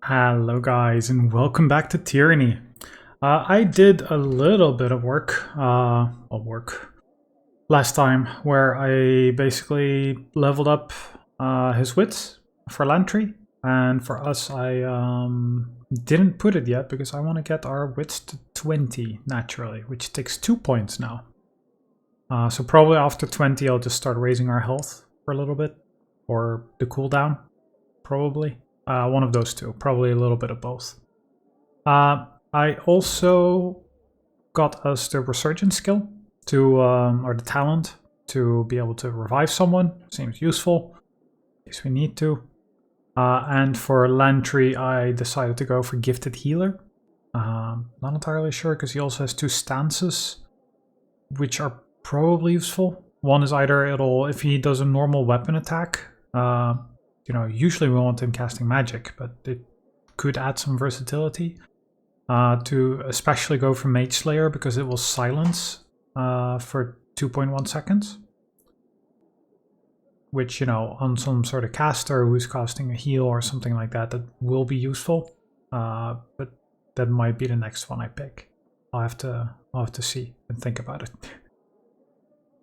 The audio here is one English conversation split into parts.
Hello guys and welcome back to Tyranny. I did a little bit of work, last time where I basically leveled up his wits for Lantry, and for us I didn't put it yet because I want to get our wits to 20 naturally, which takes 2 points now. So probably after 20 I'll just start raising our health for a little bit, or the cooldown, probably. One of those two, probably a little bit of both. I also got us the resurgence skill to, or the talent to be able to revive someone. Seems useful, in case we need to. And for Lantry, I decided to go for Gifted Healer. Not entirely sure because he also has 2 stances, which are probably useful. One is either if he does a normal weapon attack. Usually we want him casting magic, but it could add some versatility. To especially go for Mage Slayer because it will silence for 2.1 seconds. Which, on some sort of caster who's casting a heal or something like that, that will be useful. But that might be the next one I pick. I'll have to see and think about it.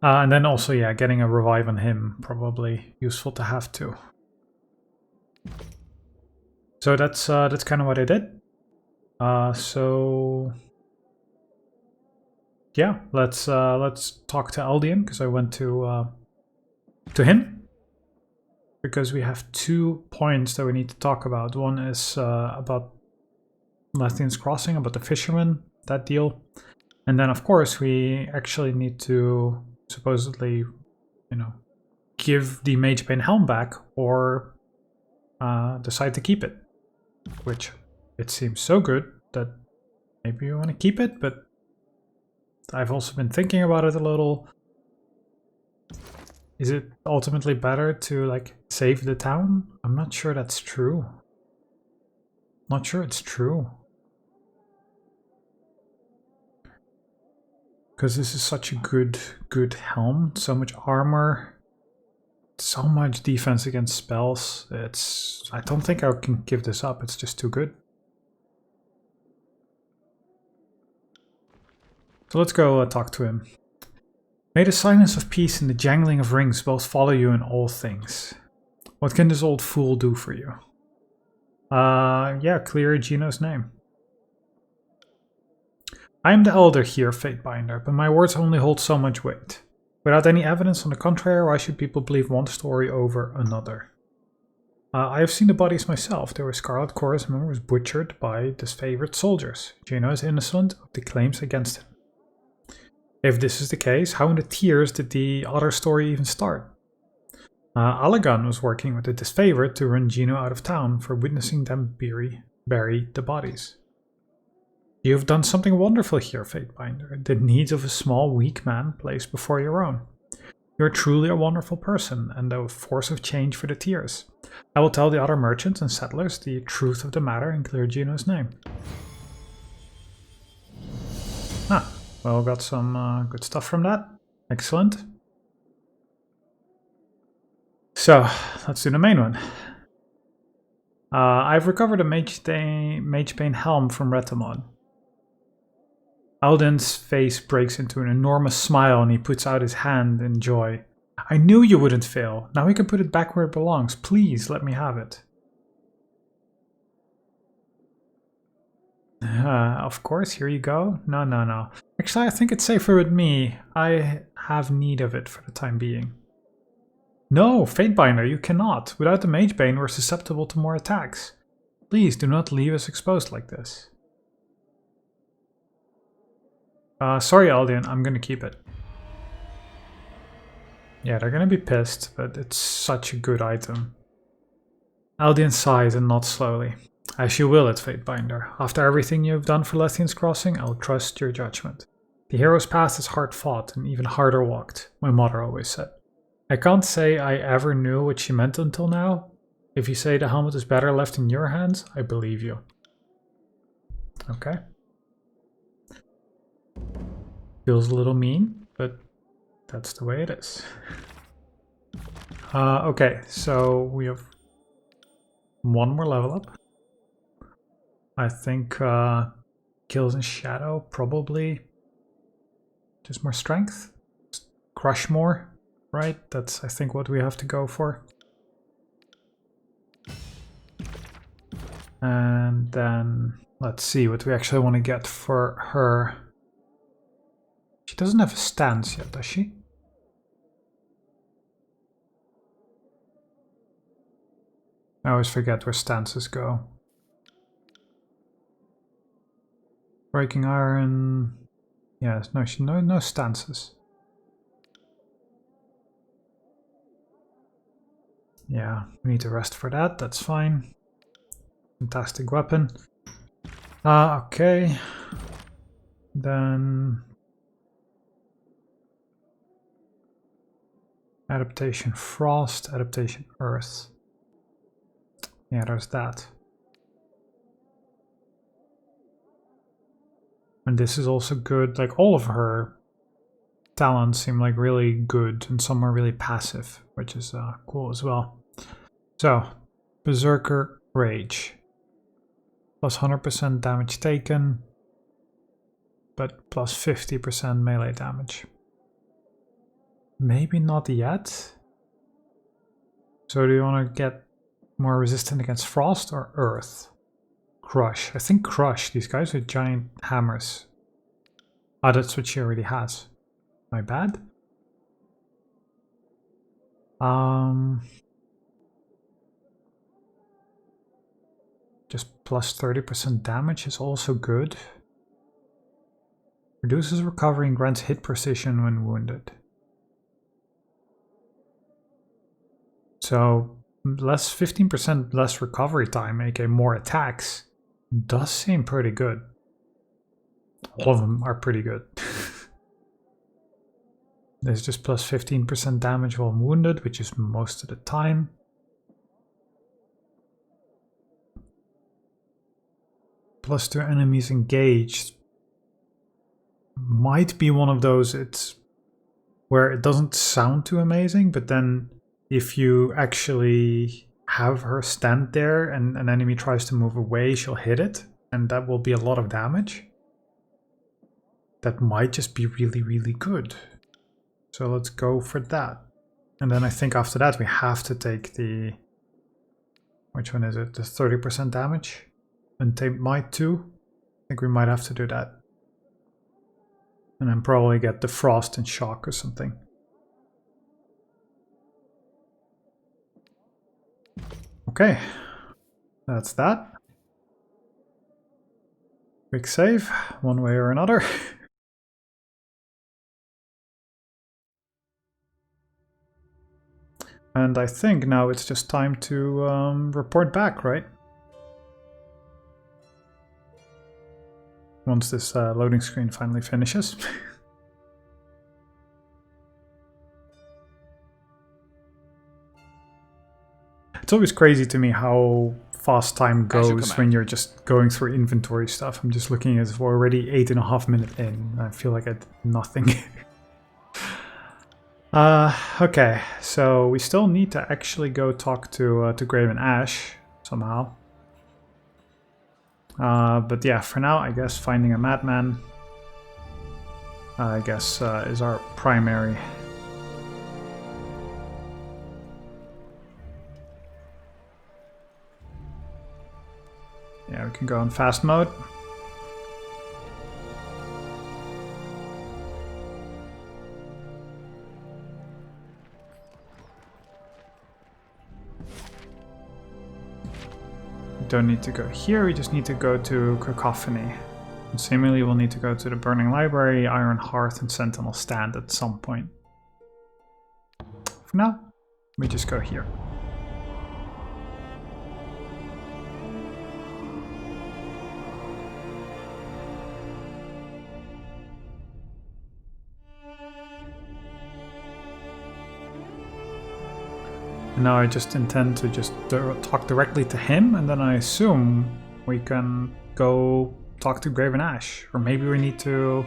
And then also, yeah, getting a revive on him, probably useful to have too. So that's kind of what I did. So yeah, let's talk to Aldian because I went to him because we have 2 points that we need to talk about. One is about Lathian's Crossing, about the fisherman, that deal, and then of course we actually need to supposedly, give the Magebane helm back or decide to keep it, which it seems so good that maybe we want to keep it, but I've also been thinking about it a little. Is it ultimately better to save the town? I'm not sure that's true. Not sure it's true. Because this is such a good helm, so much armor, so much defense against spells. I don't think I can give this up, it's just too good. So let's go talk to him. May the silence of peace and the jangling of rings both follow you in all things. What can this old fool do for you? Yeah, clear Gino's name. I am the elder here, Fatebinder, but my words only hold so much weight. Without any evidence on the contrary, why should people believe one story over another? I have seen the bodies myself. They were Scarlet Chorus members butchered by disfavored soldiers. Gino is innocent of the claims against him. If this is the case, how in the tears did the other story even start? Allagan was working with the disfavored to run Gino out of town for witnessing them bury the bodies. You have done something wonderful here, Fatebinder. The needs of a small, weak man placed before your own. You are truly a wonderful person, and a force of change for the tears. I will tell the other merchants and settlers the truth of the matter and clear Gino's name. Well, got some good stuff from that. Excellent. So, let's do the main one. I've recovered a Magebane helm from Retamon. Alden's face breaks into an enormous smile and he puts out his hand in joy. I knew you wouldn't fail. Now we can put it back where it belongs. Please, let me have it. Of course, here you go. No. Actually, I think it's safer with me. I have need of it for the time being. No, Fatebinder, you cannot. Without the Magebane, we're susceptible to more attacks. Please, do not leave us exposed like this. Sorry, Aldian, I'm gonna keep it. Yeah, they're gonna be pissed, but it's such a good item. Aldian sighs and nods slowly. As you will it, Fatebinder. After everything you have done for Lathian's Crossing, I'll trust your judgment. The hero's path is hard fought and even harder walked, my mother always said. I can't say I ever knew what she meant until now. If you say the helmet is better left in your hands, I believe you. Okay. Feels a little mean, but that's the way it is. Okay, so we have one more level up. I think kills in shadow, probably. Just more strength. Just crush more, right? That's, I think, what we have to go for. And then let's see what we actually want to get for her. She doesn't have a stance yet, does she? I always forget where stances go. Breaking iron. Yes, no, no stances. Yeah, we need to rest for that. That's fine. Fantastic weapon. Okay. Then adaptation frost, adaptation earth. Yeah, there's that. And this is also good. Like, all of her talents seem like really good, and some are really passive, which is cool as well. So, Berserker Rage. Plus 100% damage taken, but plus 50% melee damage. Maybe not yet. So do you want to get more resistant against frost or earth? Crush. I think crush. These guys with giant hammers. Ah, that's what she already has. My bad. Just plus 30% damage is also good. Reduces recovery and grants hit precision when wounded. So less 15% less recovery time, aka more attacks, does seem pretty good. All of them are pretty good. There's just plus 15% damage while wounded, which is most of the time. Plus 2 enemies engaged. Might be one of those it's where it doesn't sound too amazing, but then if you actually have her stand there and an enemy tries to move away, she'll hit it, and that will be a lot of damage. That might just be really, really good. So let's go for that. And then I think after that we have to take the... Which one is it? The 30% damage? And take Might 2? I think we might have to do that. And then probably get the Frost and Shock or something. Okay, that's that. Quick save, one way or another. And I think now it's just time to report back, right? Once this loading screen finally finishes. It's always crazy to me how fast time goes when you're just going through inventory stuff. I'm just looking at it, we're already 8.5 minutes in. I feel like I did nothing. Okay, so we still need to actually go talk to Graven Ash somehow. But yeah, for now, I guess finding a madman, I guess, is our primary. Yeah, we can go in fast mode. Don't need to go here, we just need to go to Cacophony. And seemingly we'll need to go to the Burning Library, Iron Hearth, and Sentinel Stand at some point. For now, we just go here. And now I just intend to just talk directly to him, and then I assume we can go talk to Graven Ash. Or maybe we need to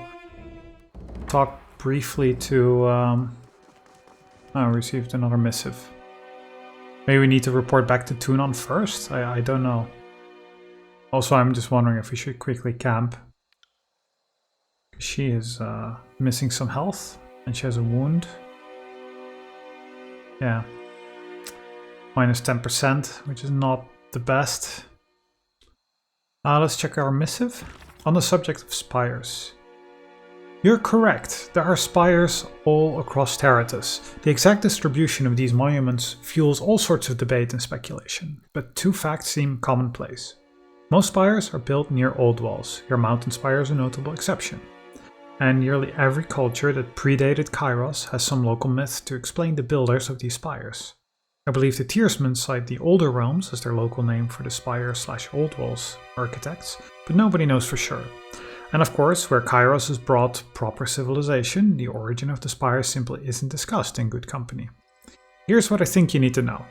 talk briefly to... Oh, I received another missive. Maybe we need to report back to Tunon first? I don't know. Also, I'm just wondering if we should quickly camp. She is missing some health, and she has a wound. Yeah. Minus 10%, which is not the best. Let's check our missive. On the subject of spires. You're correct. There are spires all across Terratus. The exact distribution of these monuments fuels all sorts of debate and speculation, but two facts seem commonplace. Most spires are built near old walls. Your mountain spire is a notable exception. And nearly every culture that predated Kairos has some local myth to explain the builders of these spires. I believe the Tiersmen cite the Older Realms as their local name for the spire/old walls architects, but nobody knows for sure. And of course, where Kairos has brought proper civilization, the origin of the spires simply isn't discussed in good company. Here's what I think you need to know.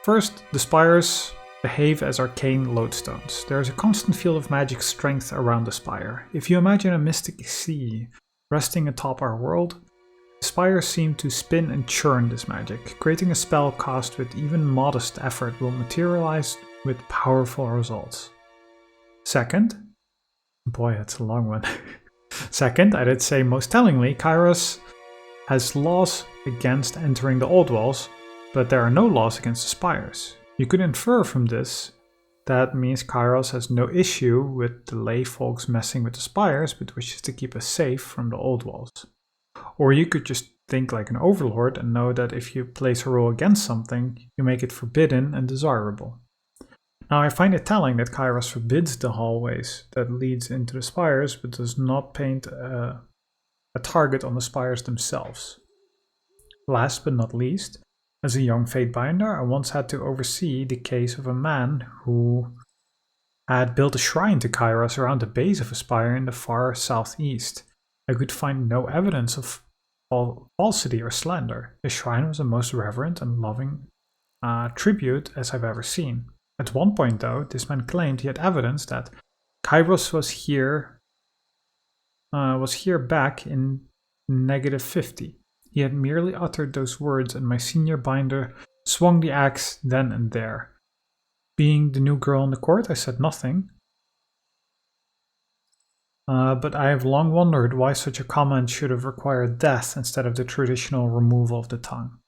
First, the spires behave as arcane lodestones. There is a constant field of magic strength around the spire. If you imagine a mystic sea resting atop our world, the spires seem to spin and churn this magic. Creating a spell cast with even modest effort will materialize with powerful results. Second, boy, that's a long one. Second, I did say most tellingly, Kairos has laws against entering the old walls, but there are no laws against the spires. You could infer from this that means Kairos has no issue with the lay folks messing with the spires, but wishes to keep us safe from the old walls. Or you could just think like an overlord and know that if you place a rule against something, you make it forbidden and desirable. Now I find it telling that Kairos forbids the hallways that leads into the spires, but does not paint a target on the spires themselves. Last but not least, as a young Fatebinder, I once had to oversee the case of a man who had built a shrine to Kairos around the base of a spire in the far southeast. I could find no evidence of falsity or slander. The shrine was the most reverent and loving tribute as I've ever seen. At one point, though, this man claimed he had evidence that Kairos was here back in -50. He had merely uttered those words, and my senior binder swung the axe then and there. Being the new girl in the court, I said nothing. But I have long wondered why such a comment should have required death instead of the traditional removal of the tongue.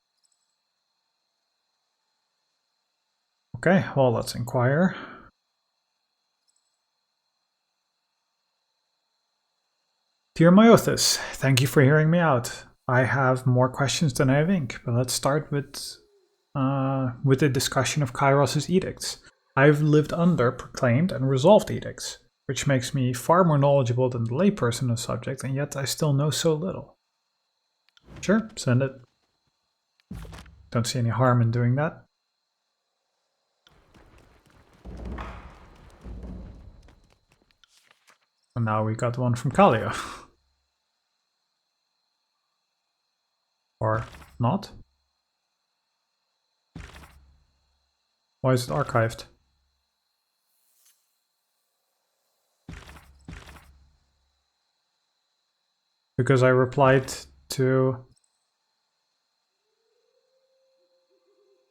Okay, well, let's inquire. Dear Myothis, thank you for hearing me out. I have more questions than I have ink, but let's start with the discussion of Kairos' edicts. I've lived under, proclaimed, and resolved edicts, which makes me far more knowledgeable than the layperson on the subject, and yet I still know so little. Sure, send it. Don't see any harm in doing that. And now we got one from Kallio. Or not? Why is it archived? Because I replied to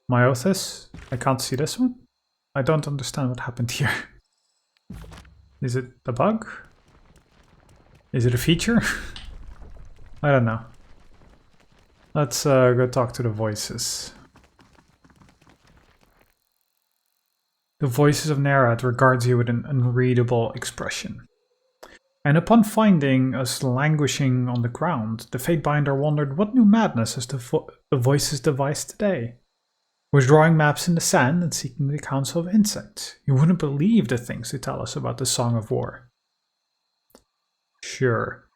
Myothis. I can't see this one. I don't understand what happened here. Is it a bug? Is it a feature? I don't know. Let's go talk to the voices. The voices of Nerad regards you with an unreadable expression. And upon finding us languishing on the ground, the Fatebinder wondered what new madness has the voices devised today. We're drawing maps in the sand and seeking the counsel of insects. You wouldn't believe the things they tell us about the Song of War. Sure.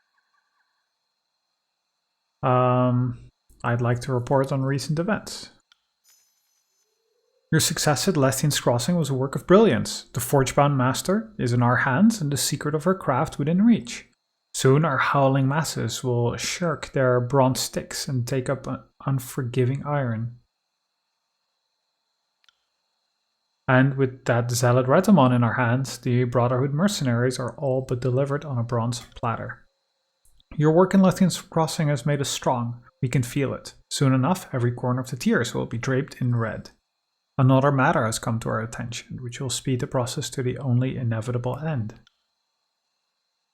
I'd like to report on recent events. Your success at Lethian's Crossing was a work of brilliance. The Forgebound Master is in our hands and the secret of her craft within reach. Soon our howling masses will shirk their bronze sticks and take up unforgiving iron. And with that Zealot Retamon in our hands, the Brotherhood mercenaries are all but delivered on a bronze platter. Your work in Lethian's Crossing has made us strong. We can feel it. Soon enough, every corner of the tiers will be draped in red. Another matter has come to our attention, which will speed the process to the only inevitable end.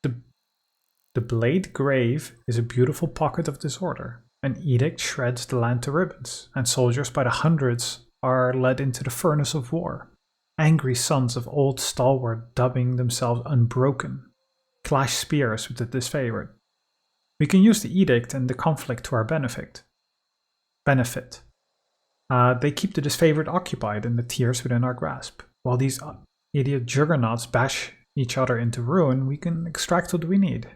The Blade Grave is a beautiful pocket of disorder. An edict shreds the land to ribbons, and soldiers by the hundreds are led into the furnace of war. Angry sons of old stalwart dubbing themselves Unbroken clash spears with the disfavored. We can use the edict and the conflict to our benefit. They keep the disfavored occupied and the tiers within our grasp. While these idiot juggernauts bash each other into ruin, we can extract what we need.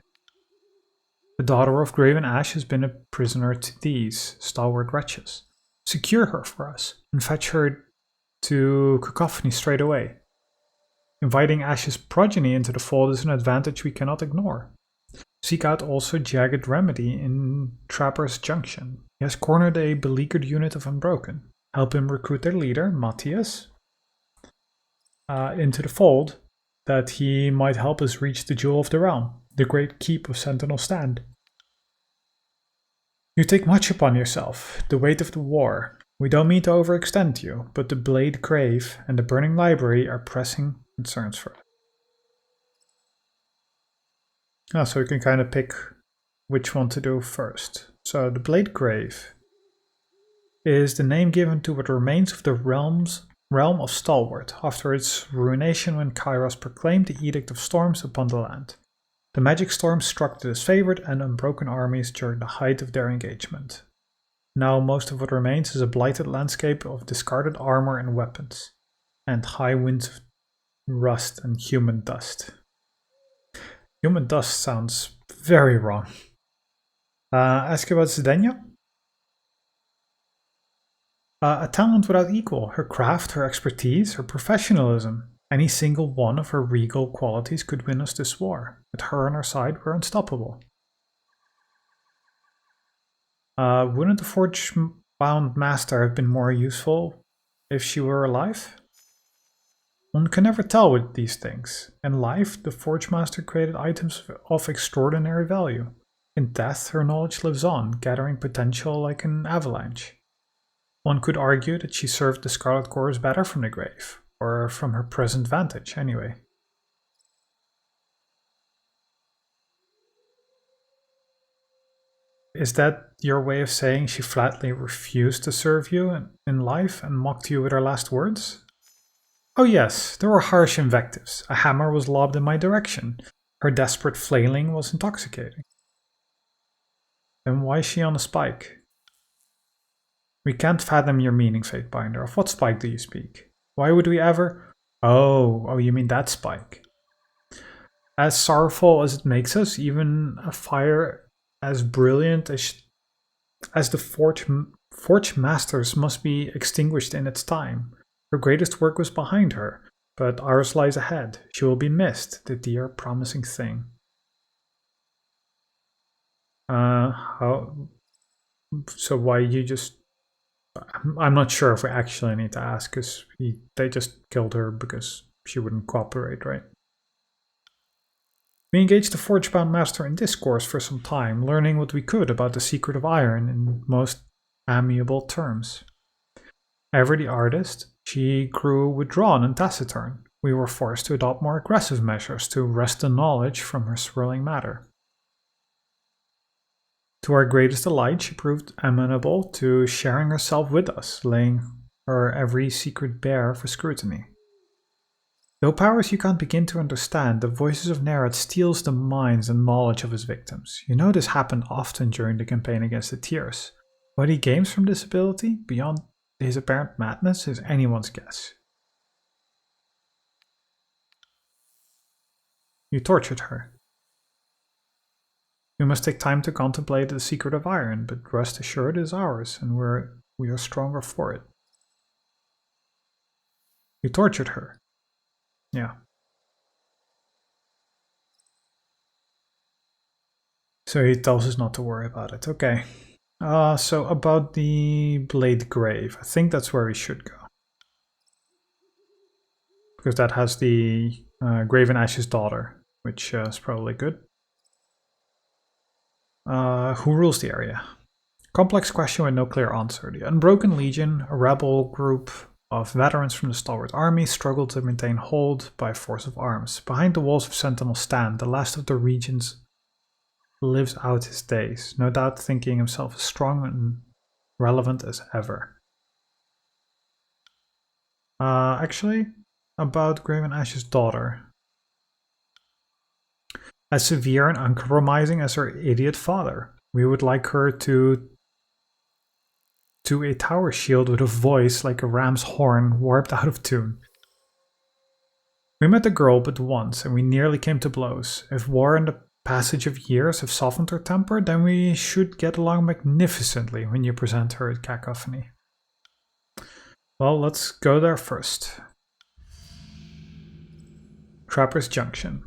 The daughter of Graven Ash has been a prisoner to these stalwart wretches. Secure her for us and fetch her to Cacophony straight away. Inviting Ash's progeny into the fold is an advantage we cannot ignore. Seek out also Jagged Remedy in Trapper's Junction. He has cornered a beleaguered unit of Unbroken. Help him recruit their leader, Matthias, into the fold, that he might help us reach the Jewel of the Realm, the great keep of Sentinel Stand. You take much upon yourself, the weight of the war. We don't mean to overextend you, but the Blade Grave and the Burning Library are pressing concerns for us. So we can kind of pick which one to do first. So the Blade Grave is the name given to what remains of the realm of Stalwart after its ruination when Kairos proclaimed the Edict of Storms upon the land. The magic storm struck the disfavored and Unbroken armies during the height of their engagement. Now most of what remains is a blighted landscape of discarded armor and weapons, and high winds of rust and human dust. Human dust sounds very wrong. Ask about Zdenya? A talent without equal. Her craft, her expertise, her professionalism. Any single one of her regal qualities could win us this war. With her on our side, we're unstoppable. Wouldn't the Forge-bound Master have been more useful if she were alive? One can never tell with these things. In life, the Forge Master created items of extraordinary value. In death, her knowledge lives on, gathering potential like an avalanche. One could argue that she served the Scarlet Corps better from the grave, or from her present vantage, anyway. Is that your way of saying she flatly refused to serve you in life and mocked you with her last words? Oh yes, there were harsh invectives. A hammer was lobbed in my direction. Her desperate flailing was intoxicating. Then why is she on a spike? We can't fathom your meaning, Fatebinder. Of what spike do you speak? Why would we ever... Oh, you mean that spike. As sorrowful as it makes us, even a fire as brilliant as the Forge Masters must be extinguished in its time. Her greatest work was behind her, but ours lies ahead. She will be missed, the dear promising thing. So why you just... I'm not sure if we actually need to ask, because they just killed her because she wouldn't cooperate, right? We engaged the Forge-bound Master in discourse for some time, learning what we could about the secret of iron in most amiable terms. Ever the artist, she grew withdrawn and taciturn. We were forced to adopt more aggressive measures to wrest the knowledge from her swirling matter. To our greatest delight, she proved amenable to sharing herself with us, laying her every secret bare for scrutiny. Though powers you can't begin to understand, the voices of Nerad steals the minds and knowledge of his victims. You know this happened often during the campaign against the Tiers. What he gains from this ability, beyond his apparent madness, is anyone's guess. You tortured her. We must take time to contemplate the secret of iron, but rest assured it is ours, and we are stronger for it. You tortured her. Yeah. So he tells us not to worry about it. Okay. So about the Blade Grave. I think that's where we should go. Because that has the Graven Ash's daughter, which is probably good. Who rules the area? Complex question with no clear answer. The Unbroken Legion, a rebel group of veterans from the stalwart army struggle to maintain hold by force of arms. Behind the walls of Sentinel stand, the last of the regions lives out his days, no doubt thinking himself as strong and relevant as ever. Actually, about Graven Ash's daughter. As severe and uncompromising as her idiot father, we would like her to a tower shield with a voice like a ram's horn warped out of tune. We met the girl but once, and we nearly came to blows. If war and the passage of years have softened her temper, then we should get along magnificently when you present her at Cacophony. Well, let's go there first. Trapper's Junction.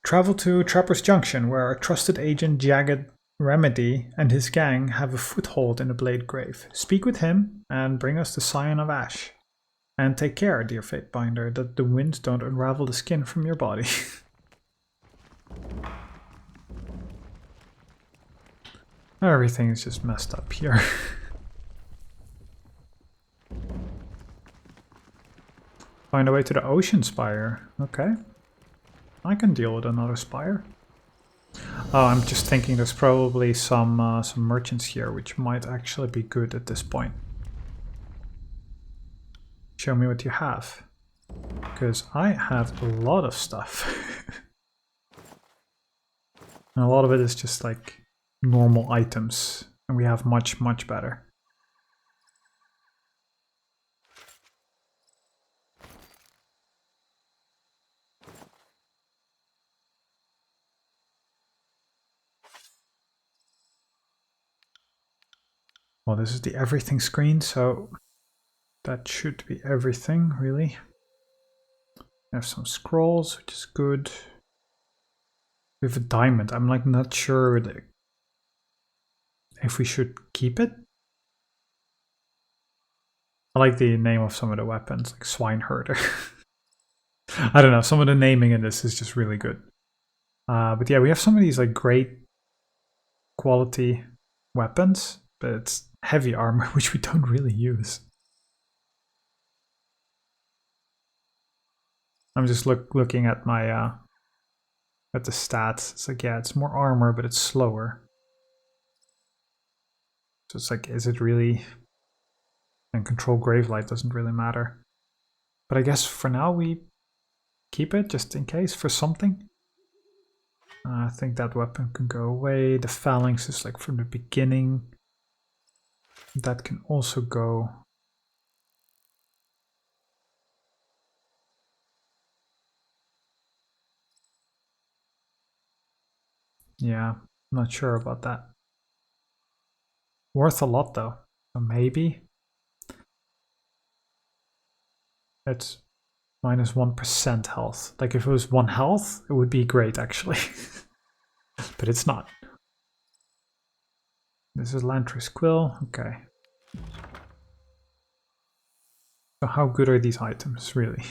Travel to Trapper's Junction, where our trusted agent Jagged Remedy and his gang have a foothold in the Blade Grave. Speak with him and bring us the Scion of Ash. And take care, dear Fatebinder, that the winds don't unravel the skin from your body. Everything is just messed up here. Find a way to the Ocean Spire. Okay. I can deal with another spire. Oh, I'm just thinking there's probably some merchants here, which might actually be good at this point. Show me what you have. Because I have a lot of stuff. And a lot of it is just like normal items. And we have much, much better. Well, this is the everything screen, so that should be everything, really. We have some scrolls, which is good. We have a diamond. I'm like not sure if we should keep it. I like the name of some of the weapons, like Swineherder. I don't know, some of the naming in this is just really good. But yeah, we have some of these like great quality weapons, but it's heavy armor, which we don't really use. I'm just looking at my at the stats. It's like, yeah, it's more armor, but it's slower. So it's like, is it really? And control Gravelight doesn't really matter. But I guess for now we keep it just in case for something. I think that weapon can go away. The phalanx is like from the beginning. That can also go. Yeah, not sure about that. Worth a lot though, so maybe. It's minus 1% health. Like if it was 1 health, it would be great actually. But it's not. This is Lantry's Quill, okay. So how good are these items, really?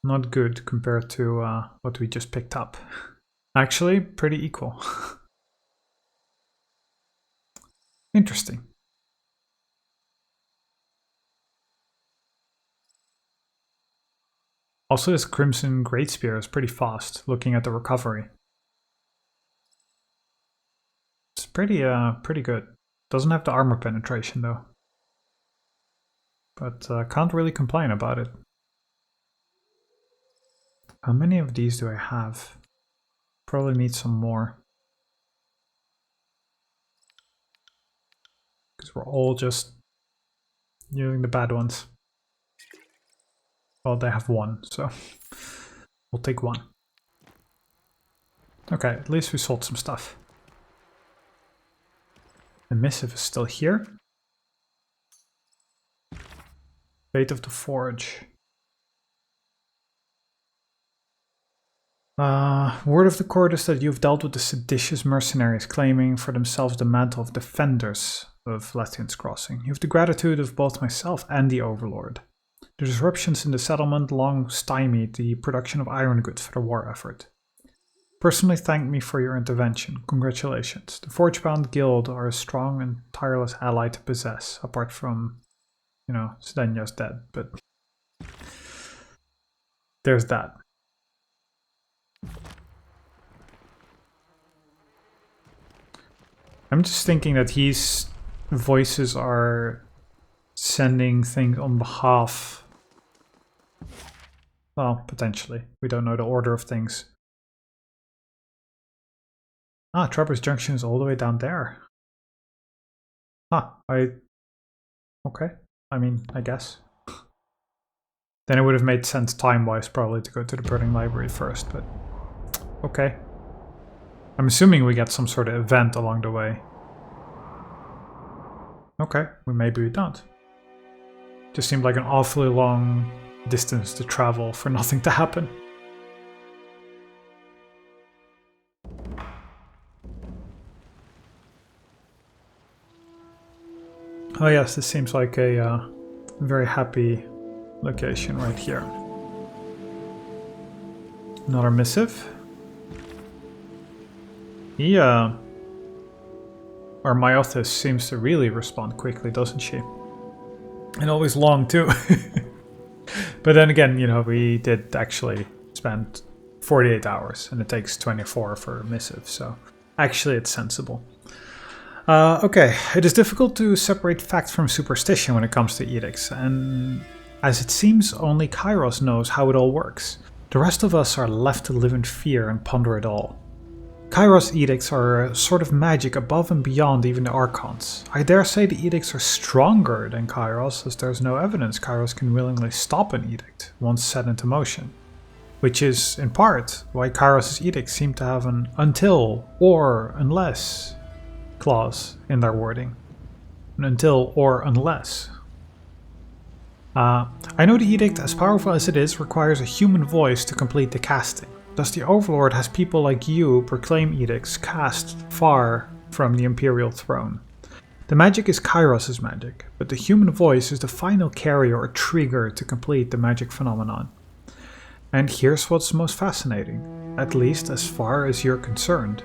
Not good compared to what we just picked up. Actually, pretty equal. Interesting. Also, this Crimson Great Spear is pretty fast, looking at the recovery. It's pretty good. Doesn't have the armor penetration though. But can't really complain about it. How many of these do I have? Probably need some more. Because we're all just using the bad ones. Well, they have 1, so we'll take 1. Okay, at least we sold some stuff. The missive is still here. Fate of the Forge. Word of the court is that you've dealt with the seditious mercenaries claiming for themselves the mantle of defenders of Lethian's Crossing. You have the gratitude of both myself and the Overlord. The disruptions in the settlement long stymied the production of iron goods for the war effort. Personally thank me for your intervention. Congratulations. The Forgebound Guild are a strong and tireless ally to possess, apart from you know, Svenja's dead, but there's that. I'm just thinking that his voices are sending things on behalf. Well, potentially. We don't know the order of things. Ah, Trevor's Junction is all the way down there. Huh, okay. I mean, I guess. Then it would have made sense time-wise probably to go to the Burning Library first, but okay. I'm assuming we get some sort of event along the way. Okay, well, maybe we don't. Just seemed like an awfully long distance to travel for nothing to happen. Oh yes, this seems like a very happy location right here. Another missive. Our Myothis seems to really respond quickly, doesn't she? And always long too. But then again, you know, we did actually spend 48 hours and it takes 24 for a missive, so actually it's sensible. Okay, it is difficult to separate fact from superstition when it comes to edicts, and as it seems only Kairos knows how it all works. The rest of us are left to live in fear and ponder it all. Kairos edicts are a sort of magic above and beyond even the Archons. I dare say the edicts are stronger than Kairos, as there's no evidence Kairos can willingly stop an edict once set into motion. Which is, in part, why Kairos' edicts seem to have an until or unless clause in their wording. An until or unless. I know the edict, as powerful as it is, requires a human voice to complete the casting. Thus the Overlord has people like you proclaim edicts cast far from the Imperial throne. The magic is Kairos' magic, but the human voice is the final carrier or trigger to complete the magic phenomenon. And here's what's most fascinating, at least as far as you're concerned.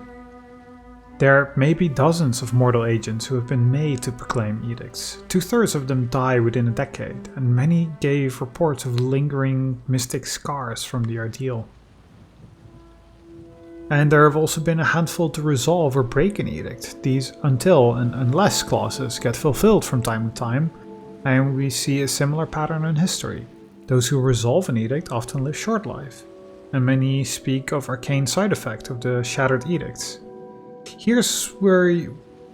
There may be dozens of mortal agents who have been made to proclaim edicts. 2/3 of them die within a decade, and many gave reports of lingering mystic scars from the ordeal. And there have also been a handful to resolve or break an edict. These until and unless clauses get fulfilled from time to time, and we see a similar pattern in history. Those who resolve an edict often live short life, and many speak of arcane side effect of the shattered edicts. Here's where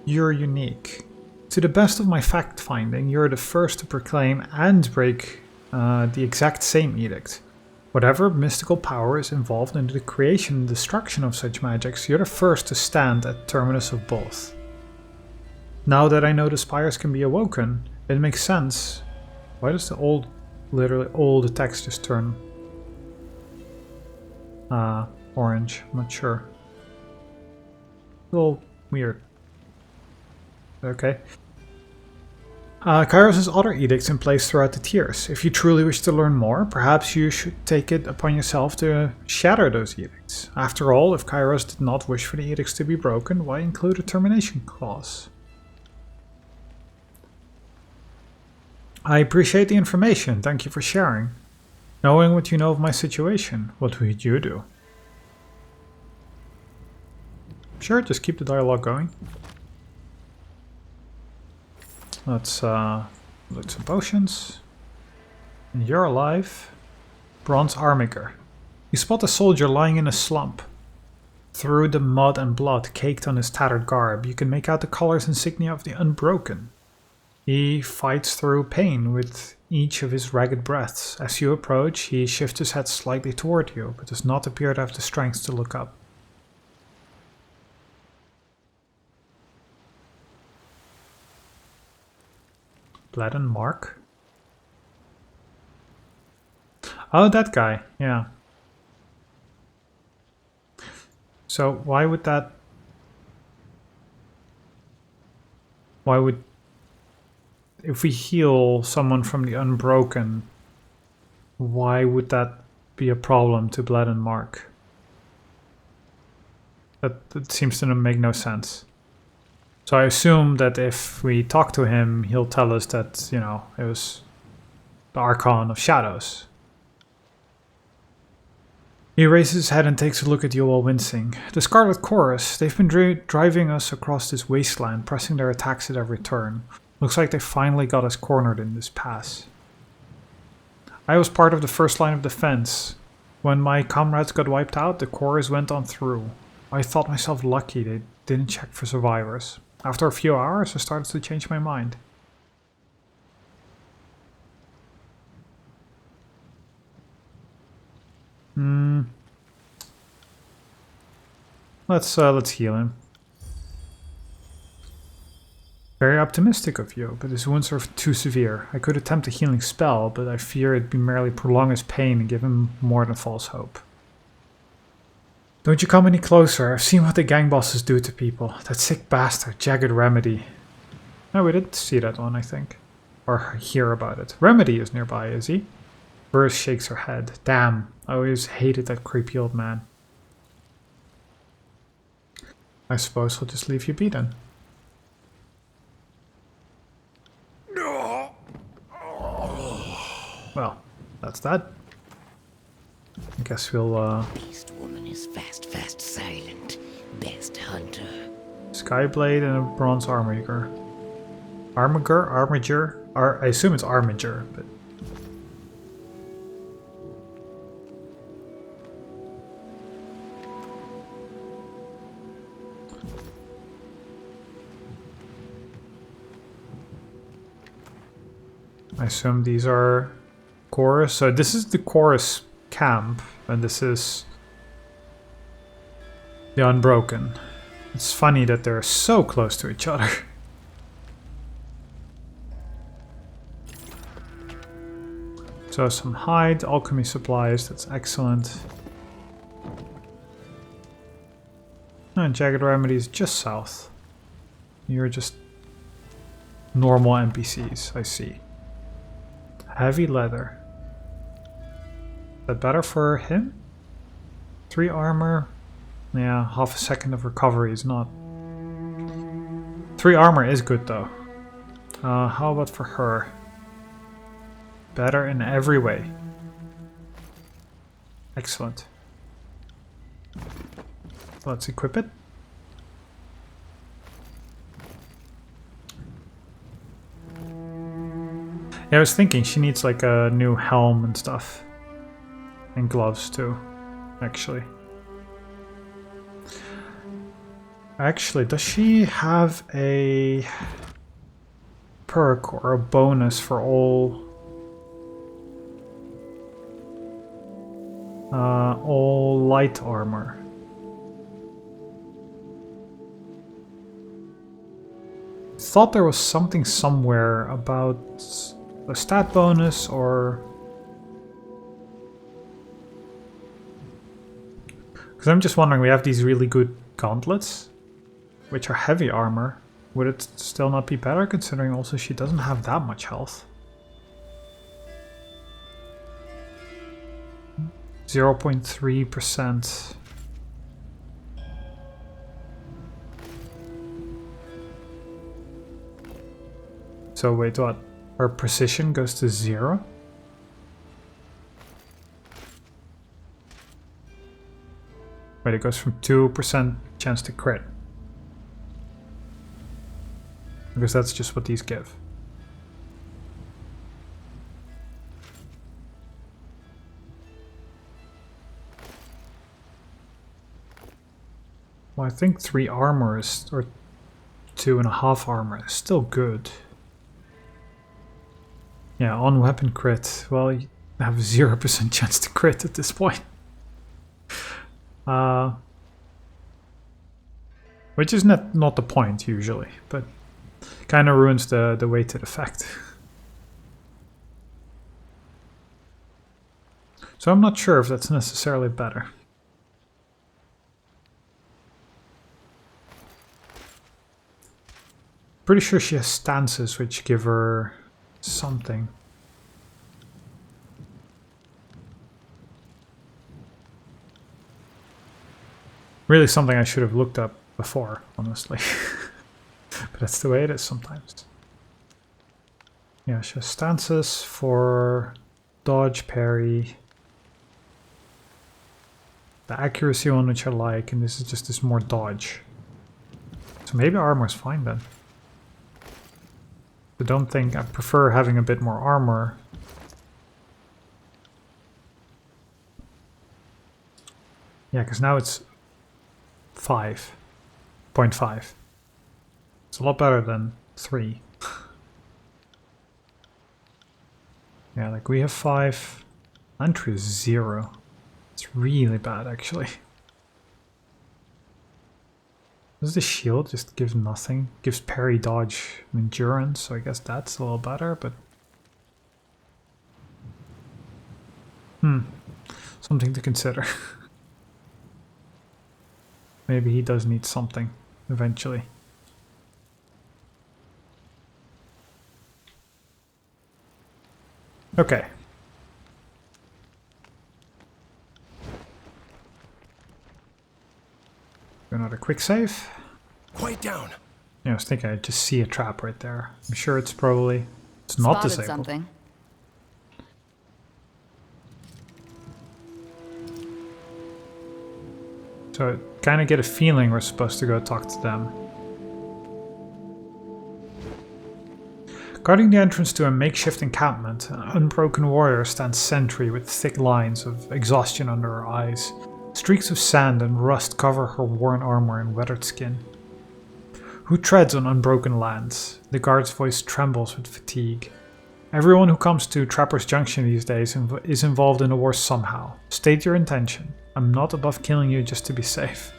you're unique. To the best of my fact-finding, you're the first to proclaim and break the exact same edict. Whatever mystical power is involved in the creation and destruction of such magics, you're the first to stand at the terminus of both. Now that I know the spires can be awoken, it makes sense. Why does literally all the text just turn orange? I'm not sure. A little weird. Okay. Kairos has other edicts in place throughout the tiers. If you truly wish to learn more, perhaps you should take it upon yourself to shatter those edicts. After all, if Kairos did not wish for the edicts to be broken, why include a termination clause? I appreciate the information, thank you for sharing. Knowing what you know of my situation, what would you do? Sure, just keep the dialogue going. Let's loot some potions. And you're alive. Bronze Armiger. You spot a soldier lying in a slump. Through the mud and blood caked on his tattered garb, you can make out the colors insignia of the Unbroken. He fights through pain with each of his ragged breaths. As you approach, he shifts his head slightly toward you, but does not appear to have the strength to look up. Bladen Mark? Oh, that guy, yeah. So why would that... Why would... If we heal someone from the Unbroken, why would that be a problem to Bladen Mark? That seems to make no sense. So I assume that if we talk to him, he'll tell us that, you know, it was the Archon of Shadows. He raises his head and takes a look at you while wincing. The Scarlet Chorus, they've been driving us across this wasteland, pressing their attacks at every turn. Looks like they finally got us cornered in this pass. I was part of the first line of defense. When my comrades got wiped out, the Chorus went on through. I thought myself lucky they didn't check for survivors. After a few hours, I started to change my mind. Let's heal him. Very optimistic of you, but his wounds are too severe. I could attempt a healing spell, but I fear it'd be merely prolong his pain and give him more than false hope. Don't you come any closer. I've seen what the gang bosses do to people. That sick bastard, Jagged Remedy. No, we didn't see that one, I think. Or hear about it. Remedy is nearby, is he? Burrs shakes her head. Damn, I always hated that creepy old man. I suppose I'll just leave you be then. Well, that's that. I guess we'll, Beast woman is fast, silent. Best hunter. Skyblade and a bronze armiger. Armiger? I assume it's armiger, but... I assume these are Chorus. So this is the Chorus camp, and this is the Unbroken. It's funny that they're so close to each other. So some hide, alchemy supplies, that's excellent. And Jagged Remedy is just south. You're just normal NPCs, I see. Heavy leather. Is that better for him? 3 armor. Yeah, half a second of recovery is not. 3 armor is good though. How about for her? Better in every way. Excellent. Let's equip it. Yeah, I was thinking she needs like a new helm and stuff. And gloves too, actually. Actually, does she have a perk or a bonus for all light armor? Thought there was something somewhere about a stat bonus or... Because I'm just wondering, we have these really good gauntlets, which are heavy armor. Would it still not be better, considering also she doesn't have that much health? 0.3%. So wait, what? Her precision goes to 0? Wait, it goes from 2% chance to crit. Because that's just what these give. Well, I think 3 armor is, or 2.5 armor is still good. Yeah, on weapon crit. Well, you have 0% chance to crit at this point. Which is not the point usually, but kind of ruins the weighted effect. So I'm not sure if that's necessarily better. Pretty sure she has stances which give her something. Really something I should have looked up before, honestly. That's the way it is sometimes. Yeah, so stances for dodge, parry. The accuracy one which I like, and this is just this more dodge. So maybe armor's fine then. I don't think I prefer having a bit more armor. Yeah, because now it's 5.5. It's a lot better than 3. Yeah, like we have 5. Entry is 0. It's really bad actually. Does the shield just give nothing? Gives parry, dodge, and endurance, so I guess that's a little better, but... Something to consider. Maybe he does need something, eventually. Okay. Another quick save. Quiet down. Yeah, I was thinking I just see a trap right there. I'm sure it's probably... It's not Spotted disabled. something. So I kind of get a feeling we're supposed to go talk to them. Guarding the entrance to a makeshift encampment, an unbroken warrior stands sentry with thick lines of exhaustion under her eyes. Streaks of sand and rust cover her worn armor and weathered skin. Who treads on unbroken lands? The guard's voice trembles with fatigue. Everyone who comes to Trapper's Junction these days is involved in a war somehow. State your intention. I'm not above killing you just to be safe.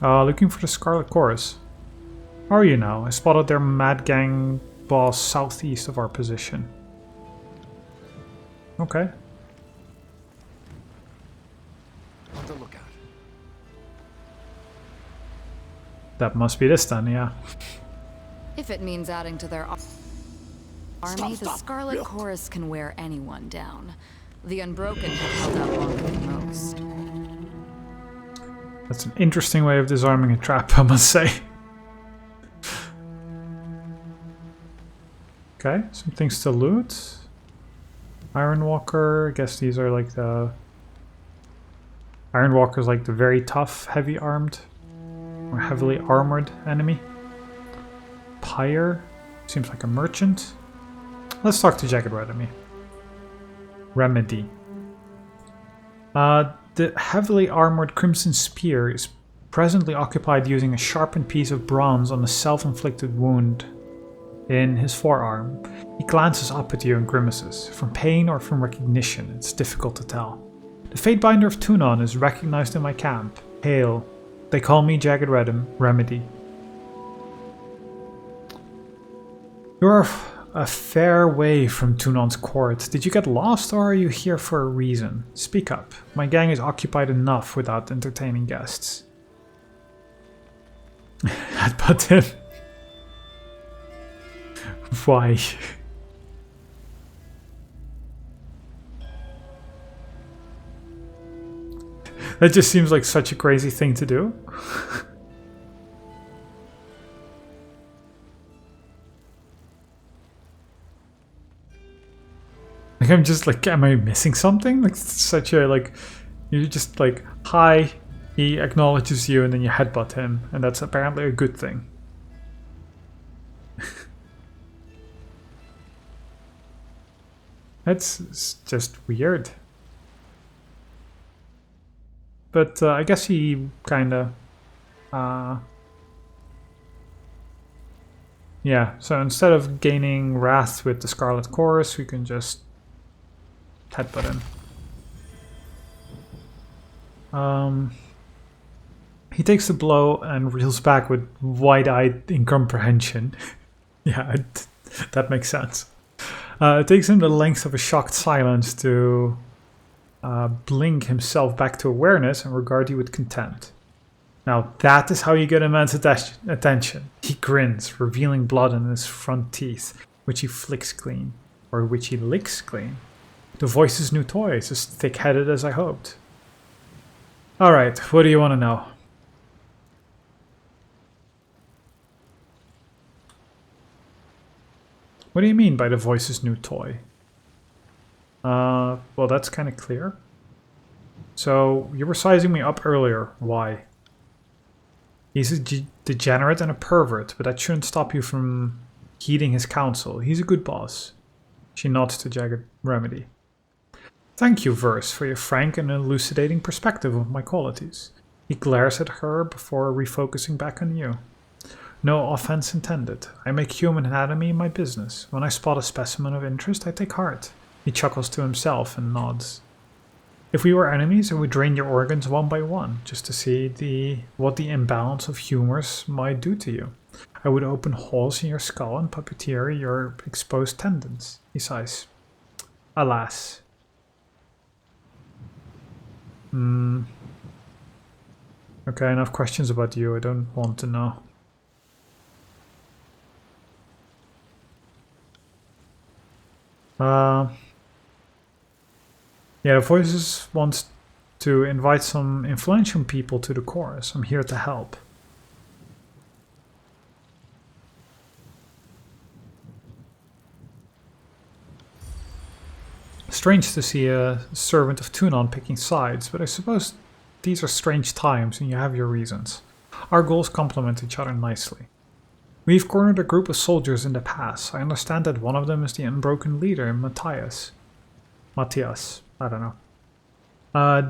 Looking for the Scarlet Chorus. How are you now? I spotted their mad gang boss southeast of our position. Okay. On the lookout. That must be this then, yeah. If it means adding to their army, the Scarlet Chorus can wear anyone down. The Unbroken have held out longer than most. That's an interesting way of disarming a trap, I must say. Okay, some things to loot. Iron Walker, I guess these are like the... Iron Walker's like the very tough, heavy armed, or heavily armored enemy. Pyre, seems like a merchant. Let's talk to Jagged Remedy. The heavily armored Crimson Spear is presently occupied using a sharpened piece of bronze on a self-inflicted wound in his forearm. He glances up at you and grimaces. From pain or from recognition, it's difficult to tell. The Fatebinder of Tunon is recognized in my camp. Hail. They call me Jagged Remedy. You're a fair way from Tunon's court. Did you get lost or are you here for a reason? Speak up. My gang is occupied enough without entertaining guests. Headbutt him. Why? That just seems like such a crazy thing to do. Like I'm just like, am I missing something? Like such a like, you're just like, hi, he acknowledges you and then you headbutt him, and that's apparently a good thing. That's just weird. But I guess he kinda, yeah, so instead of gaining wrath with the Scarlet Chorus, we can just headbutt him. He takes the blow and reels back with wide-eyed incomprehension. Yeah, that makes sense. It takes him the length of a shocked silence to blink himself back to awareness and regard you with contempt. Now that is how you get a man's attention. He grins, revealing blood in his front teeth, which he flicks clean, or which he licks clean. The voice's new toy is as thick-headed as I hoped. Alright, what do you want to know? What do you mean by the Voice's new toy? Well, that's kind of clear. So, you were sizing me up earlier. Why? He's a degenerate and a pervert, but that shouldn't stop you from heeding his counsel. He's a good boss. She nods to Jagged Remedy. Thank you, Verse, for your frank and elucidating perspective of my qualities. He glares at her before refocusing back on you. No offense intended. I make human anatomy my business. When I spot a specimen of interest, I take heart. He chuckles to himself and nods. If we were enemies, I would drain your organs one by one, just to see what the imbalance of humors might do to you. I would open holes in your skull and puppeteer your exposed tendons. He sighs. Alas. Okay, enough questions about you. I don't want to know. Yeah, the Voices wants to invite some influential people to the chorus. I'm here to help. Strange to see a servant of Tunon picking sides, but I suppose these are strange times and you have your reasons. Our goals complement each other nicely. We've cornered a group of soldiers in the pass. I understand that one of them is the Unbroken leader, Matthias, I don't know.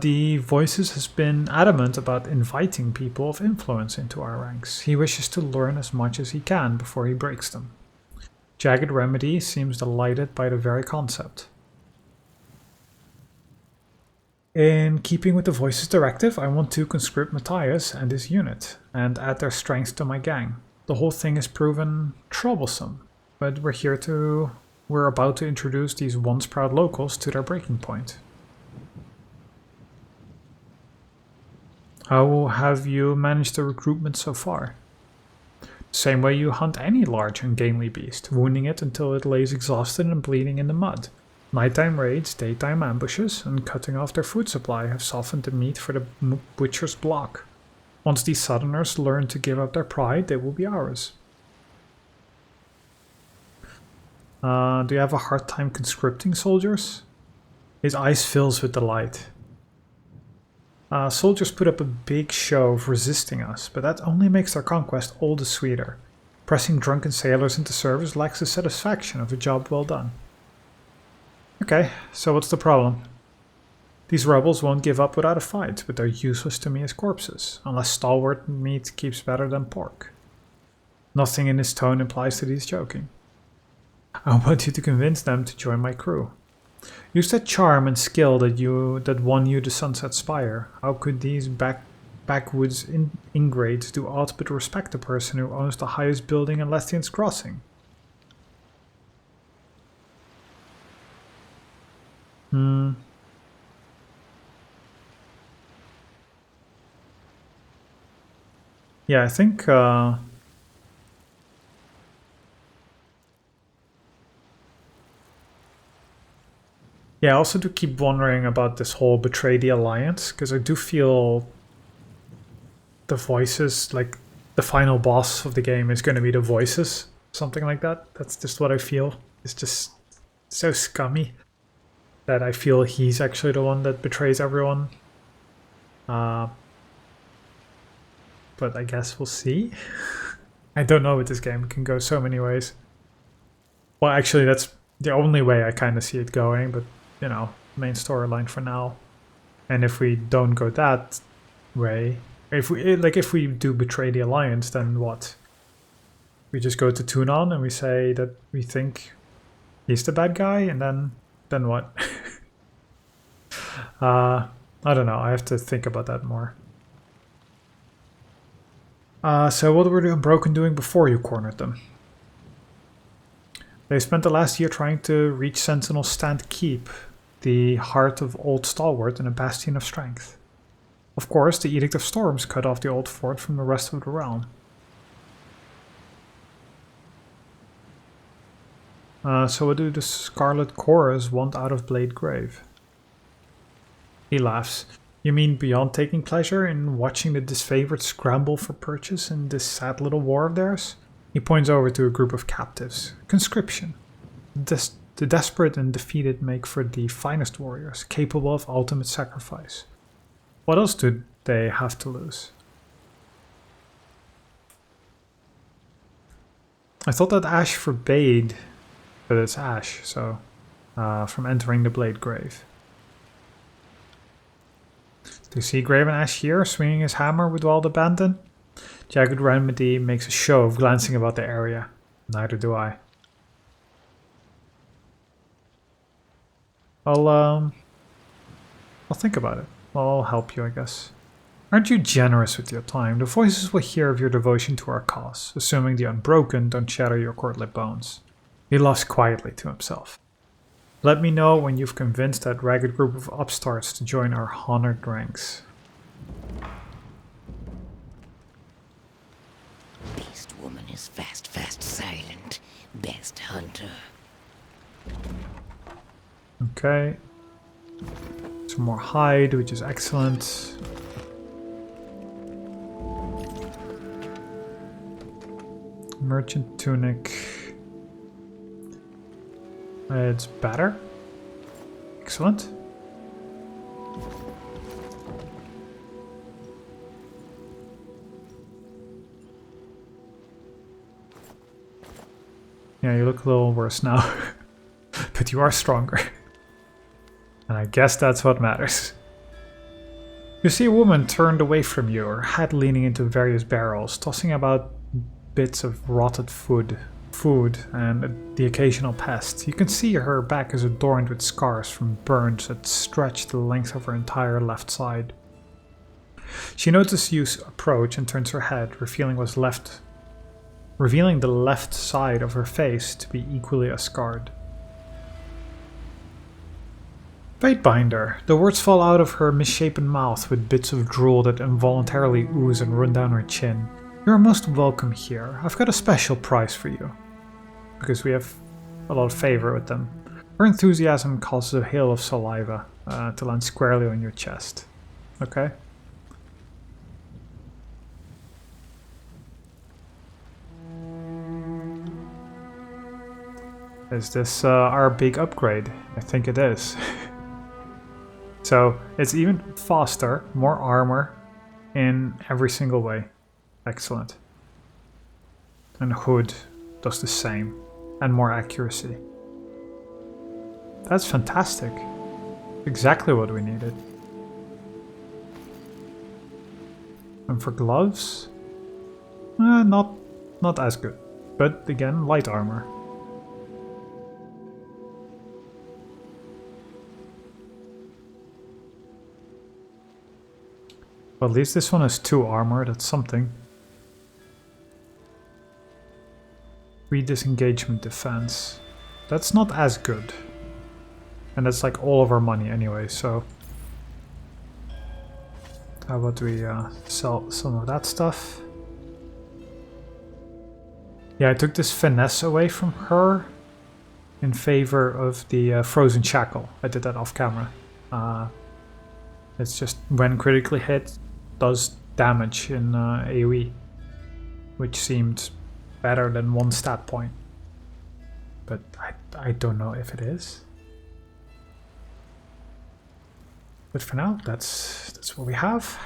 The Voices has been adamant about inviting people of influence into our ranks. He wishes to learn as much as he can before he breaks them. Jagged Remedy seems delighted by the very concept. In keeping with the Voices directive, I want to conscript Matthias and his unit, and add their strength to my gang. The whole thing has proven troublesome, but we're about to introduce these once proud locals to their breaking point. How have you managed the recruitment so far? Same way you hunt any large ungainly beast, wounding it until it lays exhausted and bleeding in the mud. Nighttime raids, daytime ambushes, and cutting off their food supply have softened the meat for the butcher's block. Once these southerners learn to give up their pride, they will be ours. Do you have a hard time conscripting soldiers? His eyes fills with delight. Soldiers put up a big show of resisting us, but that only makes their conquest all the sweeter. Pressing drunken sailors into service lacks the satisfaction of a job well done. Okay, so what's the problem? These rebels won't give up without a fight, but they're useless to me as corpses, unless stalwart meat keeps better than pork. Nothing in his tone implies that he's joking. I want you to convince them to join my crew. Use that charm and skill that won you the Sunset Spire. How could these backwoods ingrates do aught but respect the person who owns the highest building in Lethian's Crossing? Yeah, I think yeah, I also do keep wondering about this whole Betray the Alliance, because I do feel the Voices, like the final boss of the game is going to be the Voices, something like that. That's just what I feel. It's just so scummy that I feel he's actually the one that betrays everyone. But I guess we'll see. I don't know with this game. It can go so many ways. Well, actually, that's the only way I kind of see it going, but, you know, main storyline for now. And if we don't go that way, if we do betray the Alliance, then what? We just go to Tunon and we say that we think he's the bad guy, and then what? I don't know. I have to think about that more. So what were the Unbroken doing before you cornered them? They spent the last year trying to reach Sentinel's Stand Keep, the heart of Old Stalwart and a bastion of strength. Of course, the Edict of Storms cut off the old fort from the rest of the realm. So what do the Scarlet Chorus want out of Blade Grave? He laughs. You mean beyond taking pleasure in watching the disfavored scramble for purchase in this sad little war of theirs? He points over to a group of captives. Conscription. the desperate and defeated make for the finest warriors, capable of ultimate sacrifice. What else do they have to lose? I thought that ash forbade, but it's ash, so from entering the Blade Grave. Do you see Graven Ash here, swinging his hammer with wild abandon? Jagged Remedy makes a show of glancing about the area. Neither do I. I'll think about it. Well, I'll help you, I guess. Aren't you generous with your time? The voices will hear of your devotion to our cause, assuming the Unbroken don't shatter your courtly bones. He laughs quietly to himself. Let me know when you've convinced that ragged group of upstarts to join our honored ranks. Beast woman is fast, fast, silent. Best hunter. Okay. Some more hide, which is excellent. Merchant tunic. It's better. Excellent. Yeah, you look a little worse now. But you are stronger. And I guess that's what matters. You see a woman turned away from you, her head leaning into various barrels, tossing about bits of rotted food and the occasional pest. You can see her back is adorned with scars from burns that stretch the length of her entire left side. She notices you approach and turns her head, revealing the left side of her face to be equally as scarred. Fatebinder. The words fall out of her misshapen mouth with bits of drool that involuntarily ooze and run down her chin. You are most welcome here. I've got a special prize for you. Because we have a lot of favor with them. Her enthusiasm causes a hail of saliva to land squarely on your chest. Okay? Is this our big upgrade? I think it is. So it's even faster, more armor in every single way. Excellent. And Hood does the same, and more accuracy. That's fantastic. Exactly what we needed. And for gloves? Not as good. But again, light armor. Well, at least this one has 2 armor, that's something. 3 disengagement defense. That's not as good. And that's like all of our money anyway, so... How about we sell some of that stuff? Yeah, I took this finesse away from her in favor of the frozen shackle. I did that off camera. It's just when critically hit, does damage in AoE, which seemed better than 1 stat point. But I don't know if it is. But for now, that's what we have.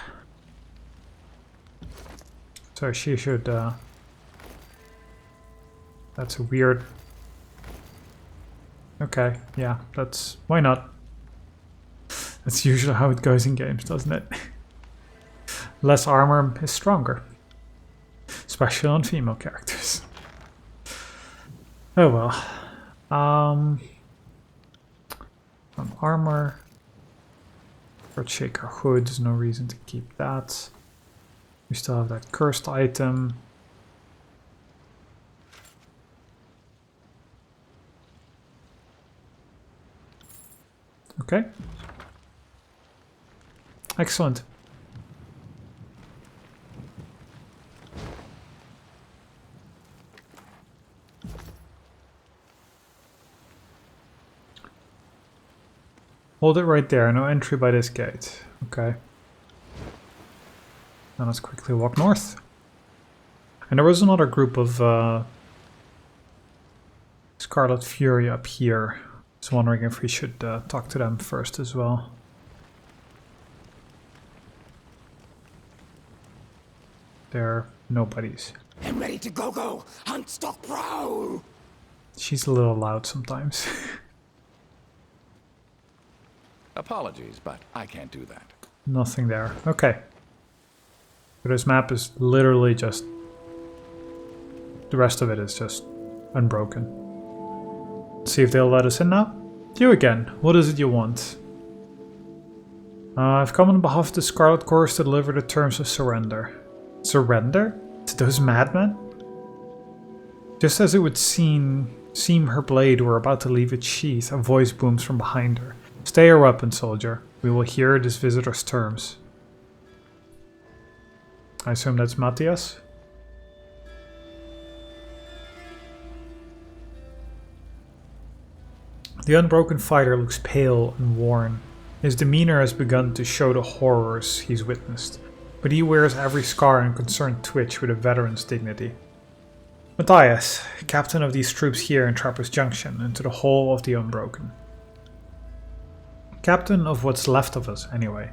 So she should... that's a weird... Okay, yeah, that's... Why not? That's usually how it goes in games, doesn't it? Less armor is stronger. Especially on female characters. Oh well. On armor. Earthshaker Hood, there's no reason to keep that. We still have that cursed item. Okay. Excellent. Hold it right there, no entry by this gate. Okay. Now let's quickly walk north. And there was another group of Scarlet Fury up here. I was wondering if we should talk to them first as well. They're nobodies. I'm ready to go. Hunt, stalk, prowl. She's a little loud sometimes. Apologies, but I can't do that. Nothing there. Okay. So this map is literally just... the rest of it is just unbroken. Let's see if they'll let us in now. You again. What is it you want? I've come on behalf of the Scarlet Chorus to deliver the terms of surrender. Surrender? To those madmen? Just as it would seem her blade were about to leave its sheath, a voice booms from behind her. Stay your weapon, soldier. We will hear this visitor's terms. I assume that's Matthias? The unbroken fighter looks pale and worn. His demeanor has begun to show the horrors he's witnessed, but he wears every scar and concerned twitch with a veteran's dignity. Matthias, captain of these troops here in Trappist Junction, and to the whole of the Unbroken. Captain of what's left of us, anyway.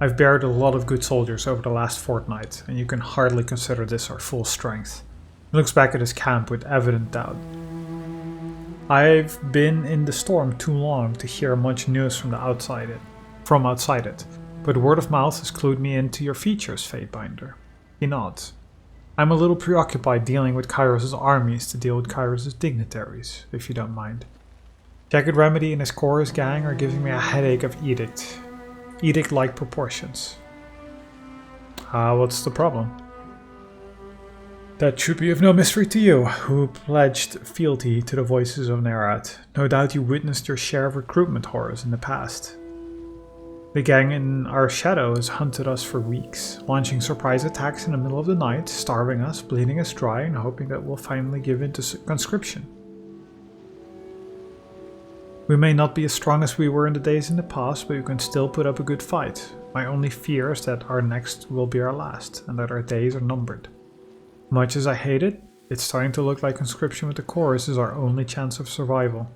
I've buried a lot of good soldiers over the last fortnight, and you can hardly consider this our full strength. He looks back at his camp with evident doubt. I've been in the storm too long to hear much news from outside it, but word of mouth has clued me into your features, Fatebinder. He nods. I'm a little preoccupied dealing with Kairos' armies to deal with Kairos' dignitaries, if you don't mind. Jagged Remedy and his chorus gang are giving me a headache of Edict-like proportions. What's the problem? That should be of no mystery to you, who pledged fealty to the voices of Nerat. No doubt you witnessed your share of recruitment horrors in the past. The gang in our shadow has hunted us for weeks, launching surprise attacks in the middle of the night, starving us, bleeding us dry, and hoping that we'll finally give in to conscription. We may not be as strong as we were in the days in the past, but we can still put up a good fight. My only fear is that our next will be our last, and that our days are numbered. Much as I hate it, it's starting to look like conscription with the chorus is our only chance of survival.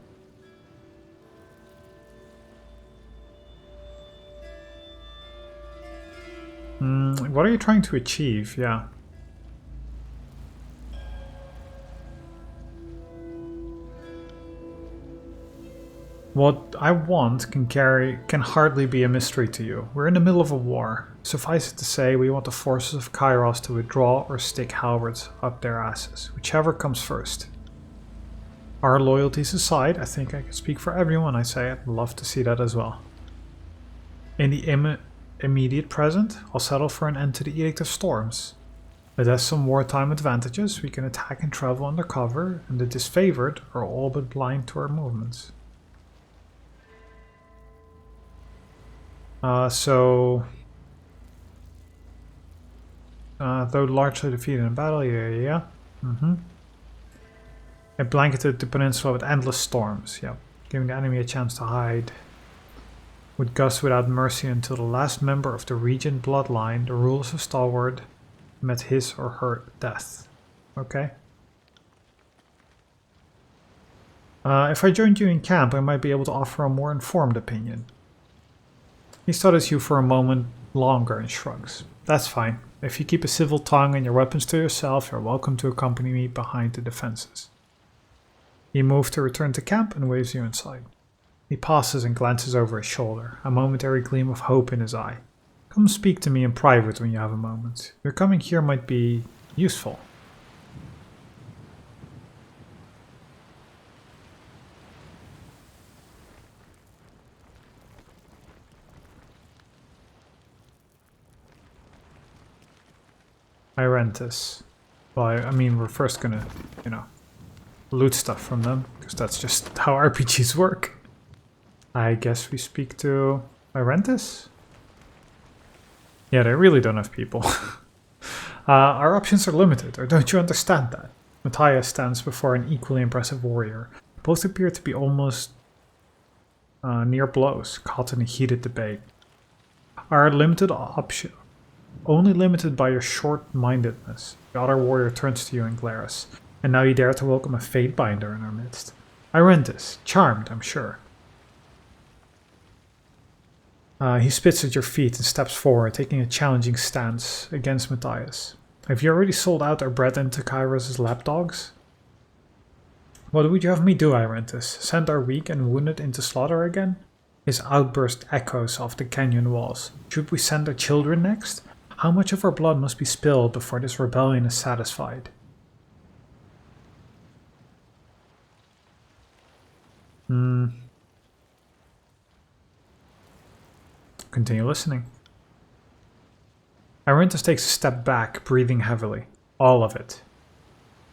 What are you trying to achieve? Yeah. What I want can hardly be a mystery to you. We're in the middle of a war. Suffice it to say, we want the forces of Kairos to withdraw or stick halberds up their asses, whichever comes first. Our loyalties aside, I think I can speak for everyone. I say I'd love to see that as well. In the immediate present, I'll settle for an end to the Edict of Storms. It has some wartime advantages. We can attack and travel undercover, and the disfavored are all but blind to our movements. Though largely defeated in battle, yeah. It blanketed the peninsula with endless storms, giving the enemy a chance to hide. Would gust without mercy until the last member of the Regent bloodline, the rulers of Stalwart, met his or her death. Okay. If I joined you in camp, I might be able to offer a more informed opinion. He studies you for a moment longer and shrugs. That's fine. If you keep a civil tongue and your weapons to yourself, you're welcome to accompany me behind the defenses. He moves to return to camp and waves you inside. He pauses and glances over his shoulder, a momentary gleam of hope in his eye. Come speak to me in private when you have a moment. Your coming here might be useful. I rent this. Well, I mean, we're first gonna, loot stuff from them, because that's just how RPGs work. I guess we speak to Irentis? Yeah, they really don't have people. Our options are limited, or don't you understand that? Matthias stands before an equally impressive warrior. Both appear to be almost near blows, caught in a heated debate. Our limited option, only limited by your short-mindedness. The other warrior turns to you and glares. And now you dare to welcome a Fatebinder in our midst. Irentis, charmed, I'm sure. He spits at your feet and steps forward, taking a challenging stance against Matthias. Have you already sold out our bread into Kairos' lapdogs? What would you have me do, Irentis? Send our weak and wounded into slaughter again? His outburst echoes off the canyon walls. Should we send our children next? How much of our blood must be spilled before this rebellion is satisfied? Continue listening. Irentis takes a step back, breathing heavily. All of it.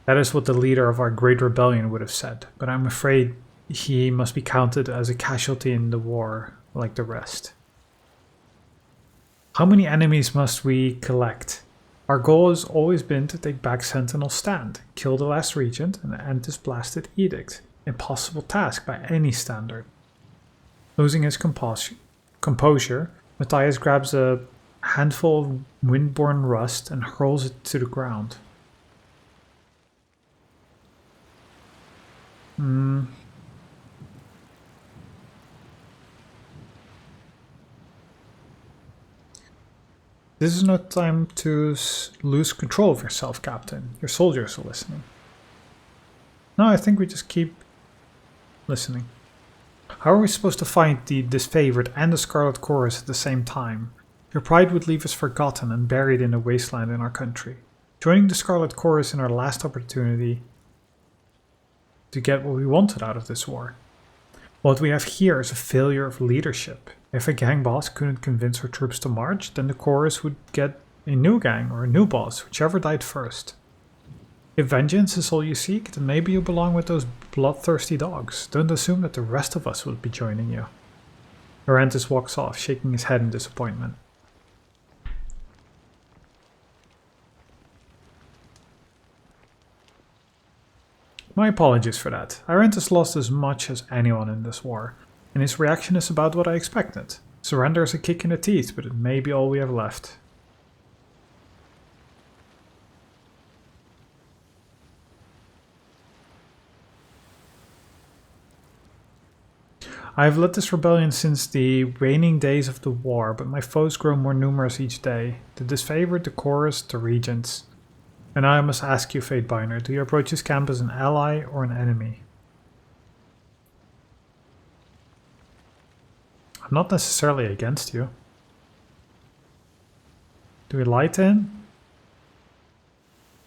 That is what the leader of our great rebellion would have said, but I'm afraid he must be counted as a casualty in the war, like the rest. How many enemies must we collect? Our goal has always been to take back Sentinel's stand, kill the last regent, and end this blasted edict. Impossible task by any standard. Losing his composure, Matthias grabs a handful of windborne rust and hurls it to the ground. This is no time to lose control of yourself, Captain. Your soldiers are listening. No, I think we just keep listening. How are we supposed to find the disfavored and the Scarlet Chorus at the same time? Your pride would leave us forgotten and buried in a wasteland in our country. Joining the Scarlet Chorus in our last opportunity to get what we wanted out of this war. What we have here is a failure of leadership. If a gang boss couldn't convince her troops to march, then the chorus would get a new gang or a new boss, whichever died first. If vengeance is all you seek, then maybe you belong with those bloodthirsty dogs. Don't assume that the rest of us will be joining you. Irentis walks off, shaking his head in disappointment. My apologies for that. Irentis lost as much as anyone in this war, and his reaction is about what I expected. Surrender is a kick in the teeth, but it may be all we have left. I have led this rebellion since the waning days of the war, but my foes grow more numerous each day. The disfavored, the chorus, the regents. And now I must ask you, Fatebinder, do you approach this camp as an ally or an enemy? I'm not necessarily against you. Do we lie to him?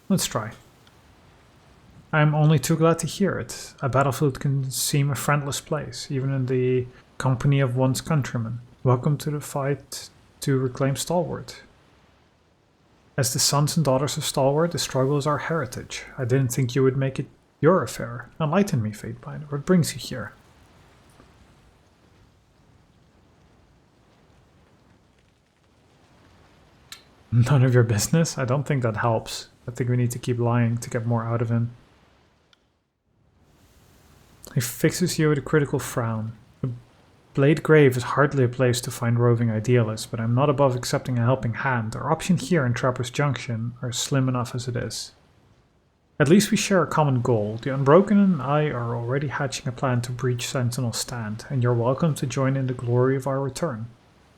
Let's try. I'm only too glad to hear it. A battlefield can seem a friendless place, even in the company of one's countrymen. Welcome to the fight to reclaim Stalwart. As the sons and daughters of Stalwart, the struggle is our heritage. I didn't think you would make it your affair. Enlighten me, Fatebinder. What brings you here? None of your business? I don't think that helps. I think we need to keep lying to get more out of him. He fixes you with a critical frown. The Blade Grave is hardly a place to find roving idealists, but I'm not above accepting a helping hand. Our options here in Trapper's Junction are slim enough as it is. At least we share a common goal. The Unbroken and I are already hatching a plan to breach Sentinel's stand, and you're welcome to join in the glory of our return.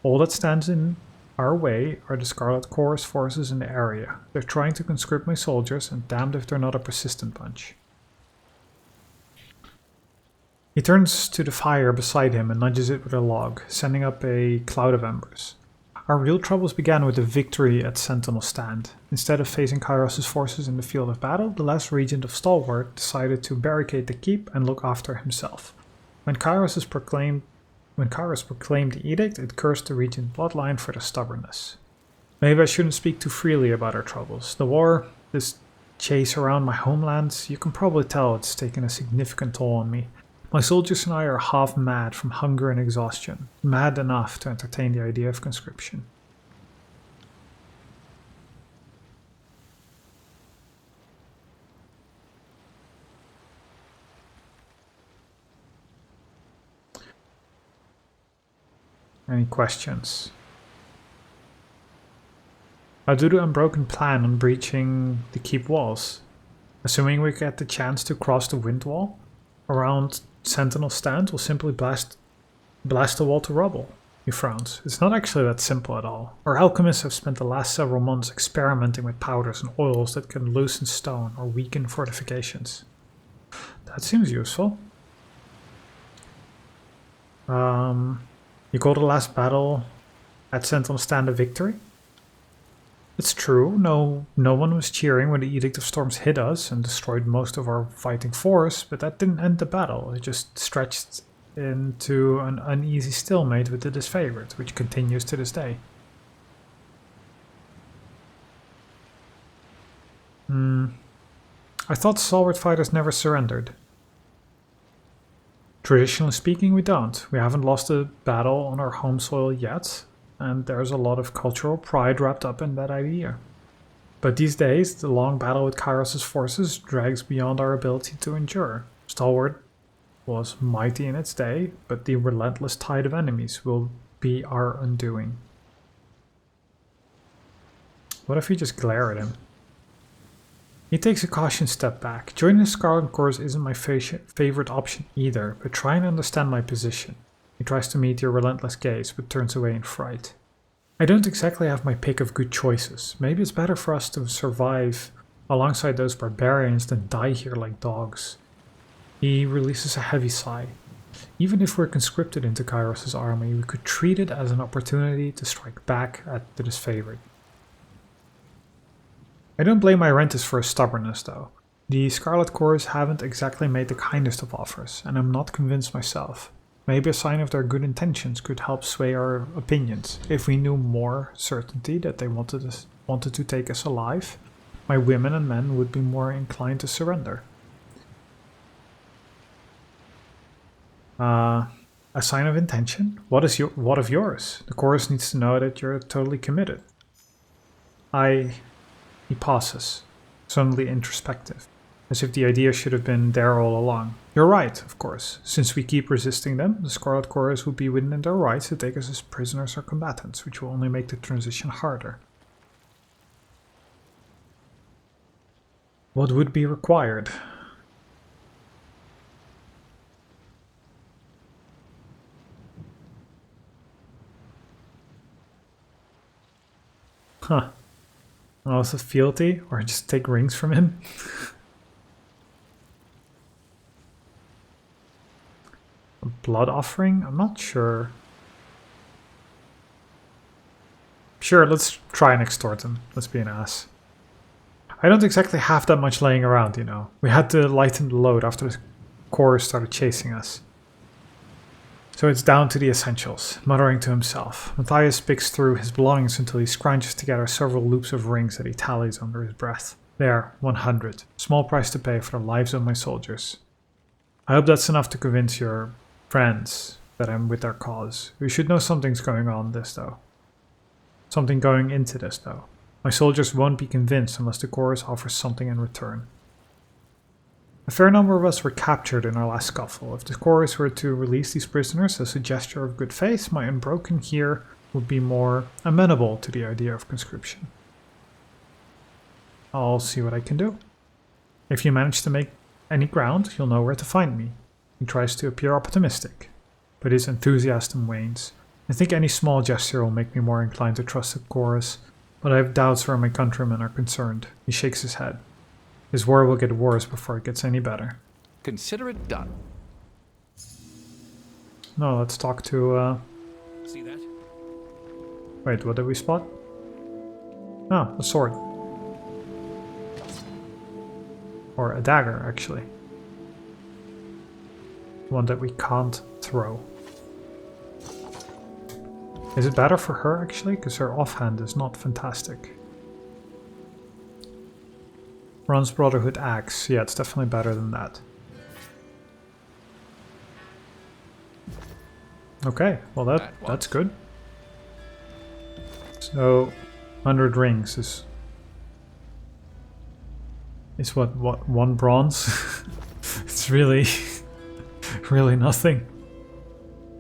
All that stands in our way are the Scarlet Chorus forces in the area. They're trying to conscript my soldiers, and damned if they're not a persistent bunch. He turns to the fire beside him and nudges it with a log, sending up a cloud of embers. Our real troubles began with the victory at Sentinel's stand. Instead of facing Kairos' forces in the field of battle, the last regent of Stalwart decided to barricade the keep and look after himself. When Kairos proclaimed the edict, it cursed the regent bloodline for their stubbornness. Maybe I shouldn't speak too freely about our troubles. The war, this chase around my homelands, you can probably tell it's taken a significant toll on me. My soldiers and I are half mad from hunger and exhaustion, mad enough to entertain the idea of conscription. Any questions? How do the Unbroken plan on breaching the keep walls? Assuming we get the chance to cross the wind wall? around Sentinel stand will simply blast the wall to rubble. He frowns. It's not actually that simple at all. Our alchemists have spent the last several months experimenting with powders and oils that can loosen stone or weaken fortifications. That seems useful. You call the last battle at Sentinel stand a victory? It's true, no one was cheering when the Edict of Storms hit us and destroyed most of our fighting force, but that didn't end the battle. It just stretched into an uneasy stalemate with the disfavored, which continues to this day. I thought stalwart fighters never surrendered. Traditionally speaking, we don't. We haven't lost a battle on our home soil yet, and there's a lot of cultural pride wrapped up in that idea. But these days, the long battle with Kairos' forces drags beyond our ability to endure. Stalwart was mighty in its day, but the relentless tide of enemies will be our undoing. What if we just glare at him? He takes a cautious step back. Joining the Scarlet Corps isn't my favorite option either, but try and understand my position. He tries to meet your relentless gaze, but turns away in fright. I don't exactly have my pick of good choices. Maybe it's better for us to survive alongside those barbarians than die here like dogs. He releases a heavy sigh. Even if we're conscripted into Kairos' army, we could treat it as an opportunity to strike back at the disfavored. I don't blame my Rentis for his stubbornness, though. The Scarlet Corps haven't exactly made the kindest of offers, and I'm not convinced myself. Maybe a sign of their good intentions could help sway our opinions. If we knew more certainty that they wanted to take us alive, my women and men would be more inclined to surrender. A sign of intention? What of yours? The chorus needs to know that you're totally committed. He pauses, suddenly introspective, as if the idea should have been there all along. You're right, of course. Since we keep resisting them, the Scarlet Chorus would be within their rights to take us as prisoners or combatants, which will only make the transition harder. What would be required? Huh. Also fealty, or just take rings from him? A blood offering? I'm not sure. Sure, let's try and extort him. Let's be an ass. I don't exactly have that much laying around, you know. We had to lighten the load after the chorus started chasing us. So it's down to the essentials, muttering to himself. Matthias picks through his belongings until he scrunches together several loops of rings that he tallies under his breath. There, 100. Small price to pay for the lives of my soldiers. I hope that's enough to convince your friends that I'm with their cause. We should know something's going on this, though. Something going into this, though. My soldiers won't be convinced unless the chorus offers something in return. A fair number of us were captured in our last scuffle. If the chorus were to release these prisoners as a gesture of good faith, my Unbroken here would be more amenable to the idea of conscription. I'll see what I can do. If you manage to make any ground, you'll know where to find me. He tries to appear optimistic, but his enthusiasm wanes. I think any small gesture will make me more inclined to trust the chorus, but I have doubts where my countrymen are concerned. He shakes his head. His war will get worse before it gets any better. Consider it done. No, let's talk to, See that? Wait, what did we spot? Ah, a sword. Or a dagger, actually. One that we can't throw. Is it better for her, actually? Because her offhand is not fantastic. Ron's Brotherhood Axe. Yeah, it's definitely better than that. Okay, well that's good. So, 100 rings is what 1 bronze? It's really nothing.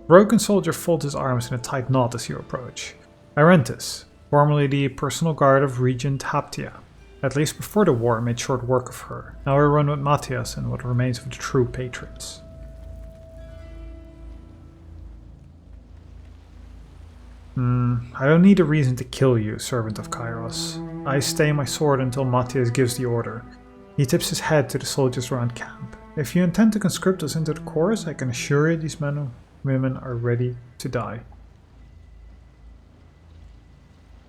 Broken Soldier folds his arms in a tight knot as you approach. Irentis, formerly the personal guard of Regent Haptia. At least before the war, I made short work of her. Now I run with Matthias and what remains of the true patriots. I don't need a reason to kill you, servant of Kairos. I stay my sword until Matthias gives the order. He tips his head to the soldiers around camp. If you intend to conscript us into the chorus, I can assure you these men and women are ready to die.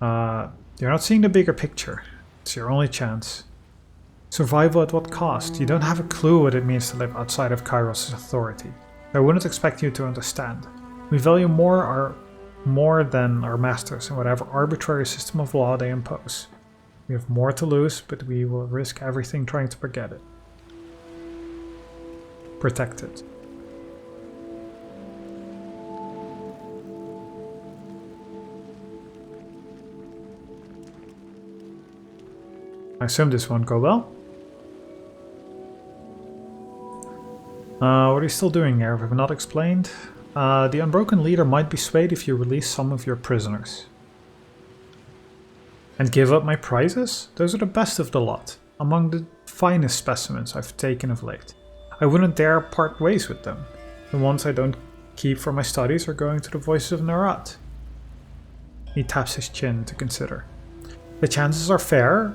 You're not seeing the bigger picture. It's your only chance. Survival at what cost? You don't have a clue what it means to live outside of Kairos' authority. I wouldn't expect you to understand. We value more than our masters in whatever arbitrary system of law they impose. We have more to lose, but we will risk everything trying to forget it. Protect it. I assume this won't go well. What are you still doing here? Have I not explained? The Unbroken leader might be swayed if you release some of your prisoners. And give up my prizes? Those are the best of the lot, among the finest specimens I've taken of late. I wouldn't dare part ways with them. The ones I don't keep for my studies are going to the Voices of Nerat. He taps his chin to consider. The chances are fair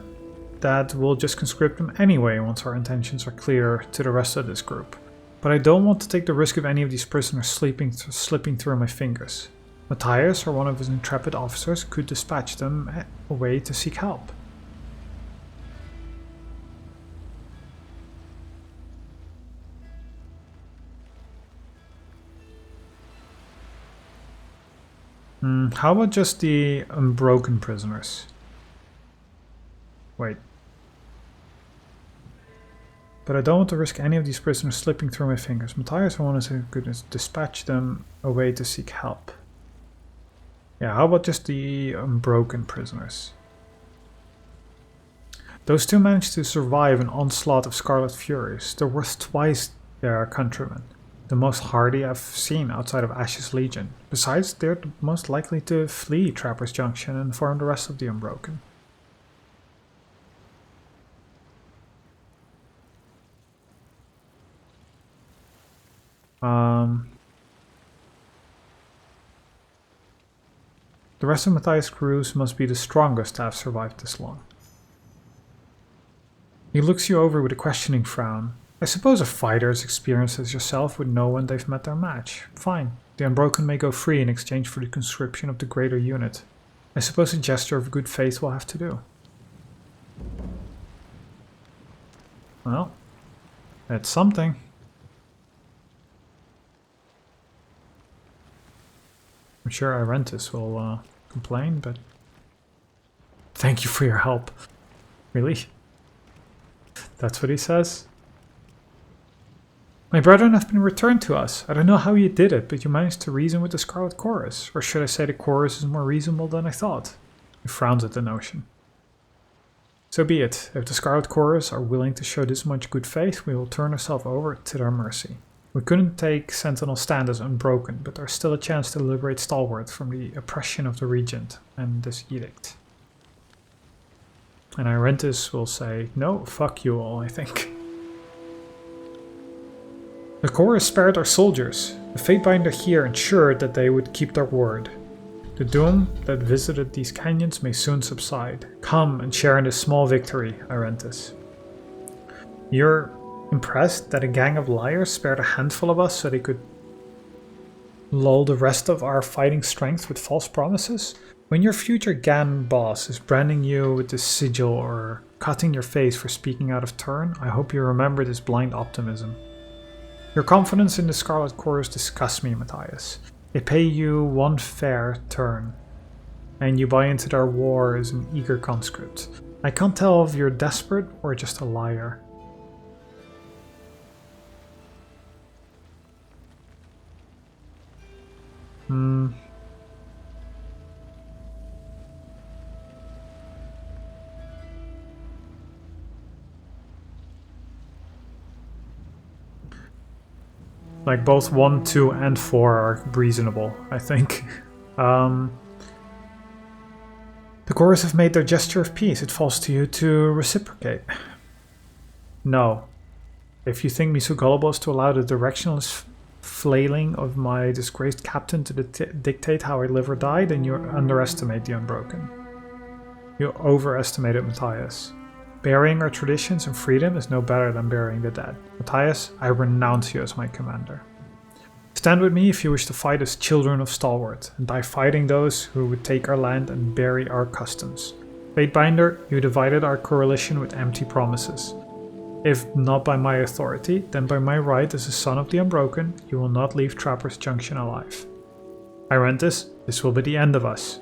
that we'll just conscript them anyway once our intentions are clear to the rest of this group. But I don't want to take the risk of any of these prisoners slipping through my fingers. Matthias or one of his intrepid officers could dispatch them away to seek help. How about just the unbroken prisoners? Wait. But I don't want to risk any of these prisoners slipping through my fingers. Matthias or one of his goodness dispatch them away to seek help. Yeah, how about just the unbroken prisoners? Those two managed to survive an onslaught of Scarlet Furies. They're worth twice their countrymen. The most hardy I've seen outside of Ash's Legion. Besides, they're the most likely to flee Trapper's Junction and form the rest of the Unbroken. The rest of Matthias' crews must be the strongest to have survived this long. He looks you over with a questioning frown. I suppose a fighter as experienced as yourself would know when they've met their match. Fine. The Unbroken may go free in exchange for the conscription of the greater unit. I suppose a gesture of good faith will have to do. Well, that's something. I'm sure Arentis will complain, but thank you for your help. Really? That's what he says? My brethren have been returned to us. I don't know how you did it, but you managed to reason with the Scarlet Chorus. Or should I say the Chorus is more reasonable than I thought? He frowns at the notion. So be it. If the Scarlet Chorus are willing to show this much good faith, we will turn ourselves over to their mercy. We couldn't take Sentinel stand as unbroken, but there's still a chance to liberate Stalwart from the oppression of the Regent and this edict. And Irentis will say, no, fuck you all, I think. The chorus spared our soldiers. The Fatebinder here ensured that they would keep their word. The doom that visited these canyons may soon subside. Come and share in this small victory, Irentis. You're impressed that a gang of liars spared a handful of us so they could lull the rest of our fighting strength with false promises? When your future GAN boss is branding you with this sigil or cutting your face for speaking out of turn, I hope you remember this blind optimism. Your confidence in the Scarlet Chorus disgusts me, Matthias. They pay you one fair turn, and you buy into their war as an eager conscript. I can't tell if you're desperate or just a liar. Like both 1, 2, and 4 are reasonable, I think. The chorus have made their gesture of peace. It falls to you to reciprocate. No. If you think me so gullible as to allow the directionless flailing of my disgraced captain to dictate how I live or die, then you underestimate the Unbroken. You overestimated Matthias. Burying our traditions and freedom is no better than burying the dead. Matthias, I renounce you as my commander. Stand with me if you wish to fight as children of Stalwart, and die fighting those who would take our land and bury our customs. Fatebinder, you divided our coalition with empty promises. If not by my authority, then by my right as a son of the Unbroken, you will not leave Trapper's Junction alive. Irentis, this will be the end of us.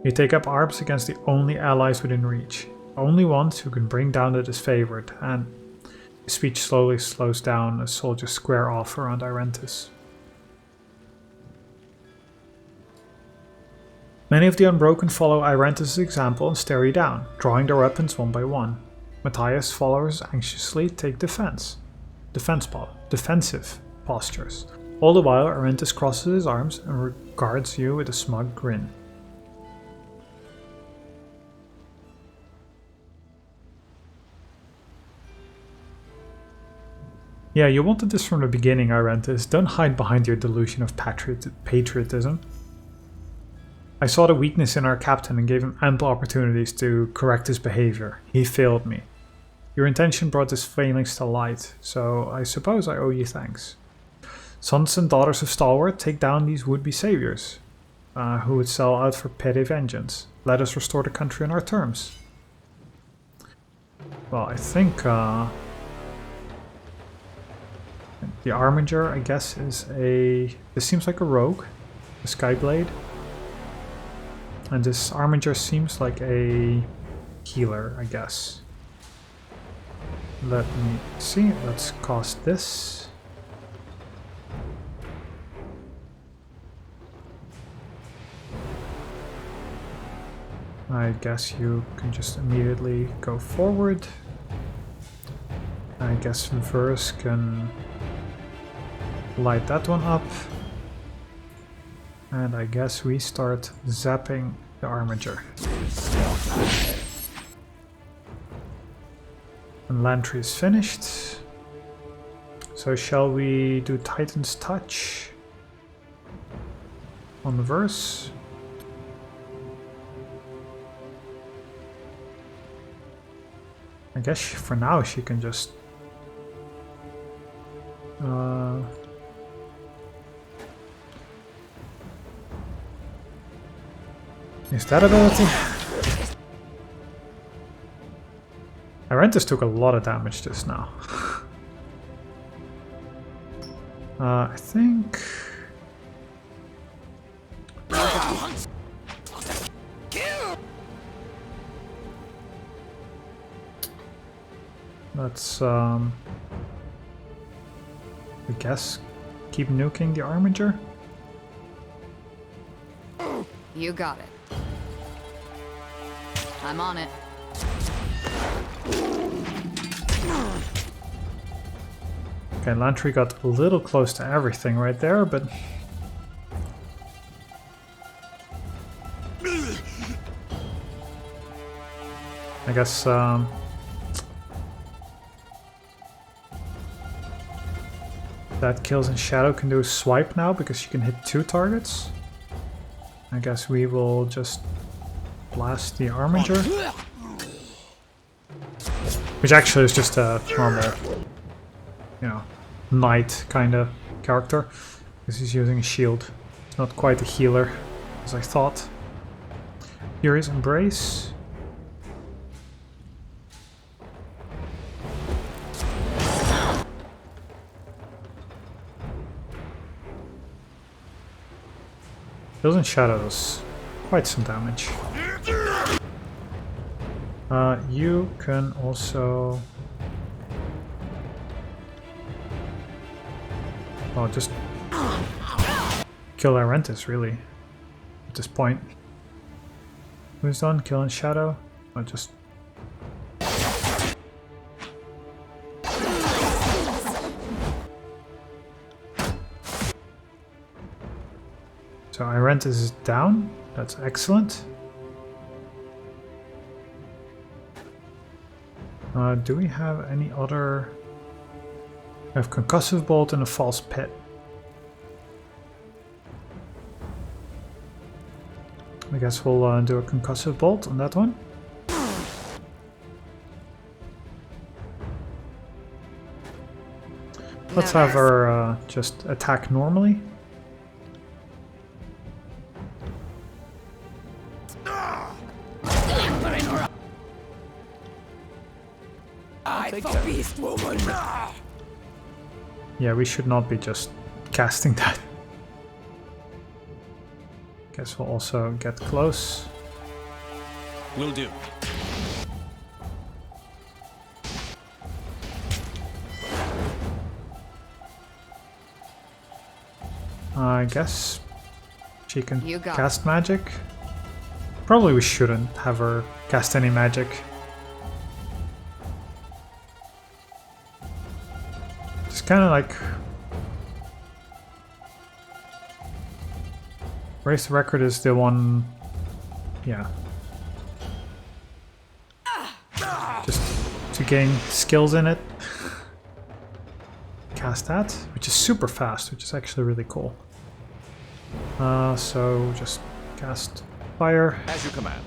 You take up arms against the only allies within reach, the only ones who can bring down the disfavored, and his speech slowly slows down as soldiers square off around Irentis. Many of the Unbroken follow Irentis' example and stare you down, drawing their weapons one by one. Matthias' followers anxiously take defensive postures. All the while, Irentis crosses his arms and regards you with a smug grin. Yeah, you wanted this from the beginning, Irentis. Don't hide behind your delusion of patriotism. I saw the weakness in our captain and gave him ample opportunities to correct his behavior. He failed me. Your intention brought his failings to light, so I suppose I owe you thanks. Sons and daughters of Stalwart, take down these would-be saviors, who would sell out for petty vengeance. Let us restore the country on our terms. Well, I think the Armiger, I guess, is a... This seems like a rogue, a Skyblade. And this Armiger seems like a healer, I guess. Let me see, let's cast this. I guess you can just immediately go forward. I guess Verse can light that one up. And I guess we start zapping the Armiger. And Lantry is finished. So shall we do Titan's Touch on the Verse? I guess for now she can just use that ability. Irentis took a lot of damage just now. I think... Let's, I guess, keep nuking the Armiger? You got it. I'm on it. Okay, Lantry got a little close to everything right there, but... I guess, that Kills in Shadow can do a swipe now, because she can hit 2 targets. I guess we will just blast the Armiger. Which actually is just a normal, you know, knight kind of character. Because he's using a shield. It's not quite a healer, as I thought. Fury's Embrace. Kills in Shadows. Quite some damage. You can also... Oh, just kill Irentis, really, at this point. Who's done? Kill in Shadow? Oh, just... So Irentis is down. That's excellent. Do we have any other... We have Concussive Bolt and a False Pit. I guess we'll do a Concussive Bolt on that one. Let's have her just attack normally. Beast woman! Yeah, we should not be just casting that. Guess we'll also get close. Will do. I guess she can You got cast magic. Probably we shouldn't have her cast any magic. It's kind of like... Race the Record is the one... Yeah. Just to gain skills in it. Cast that, which is super fast, which is actually really cool. So just cast fire. As you command.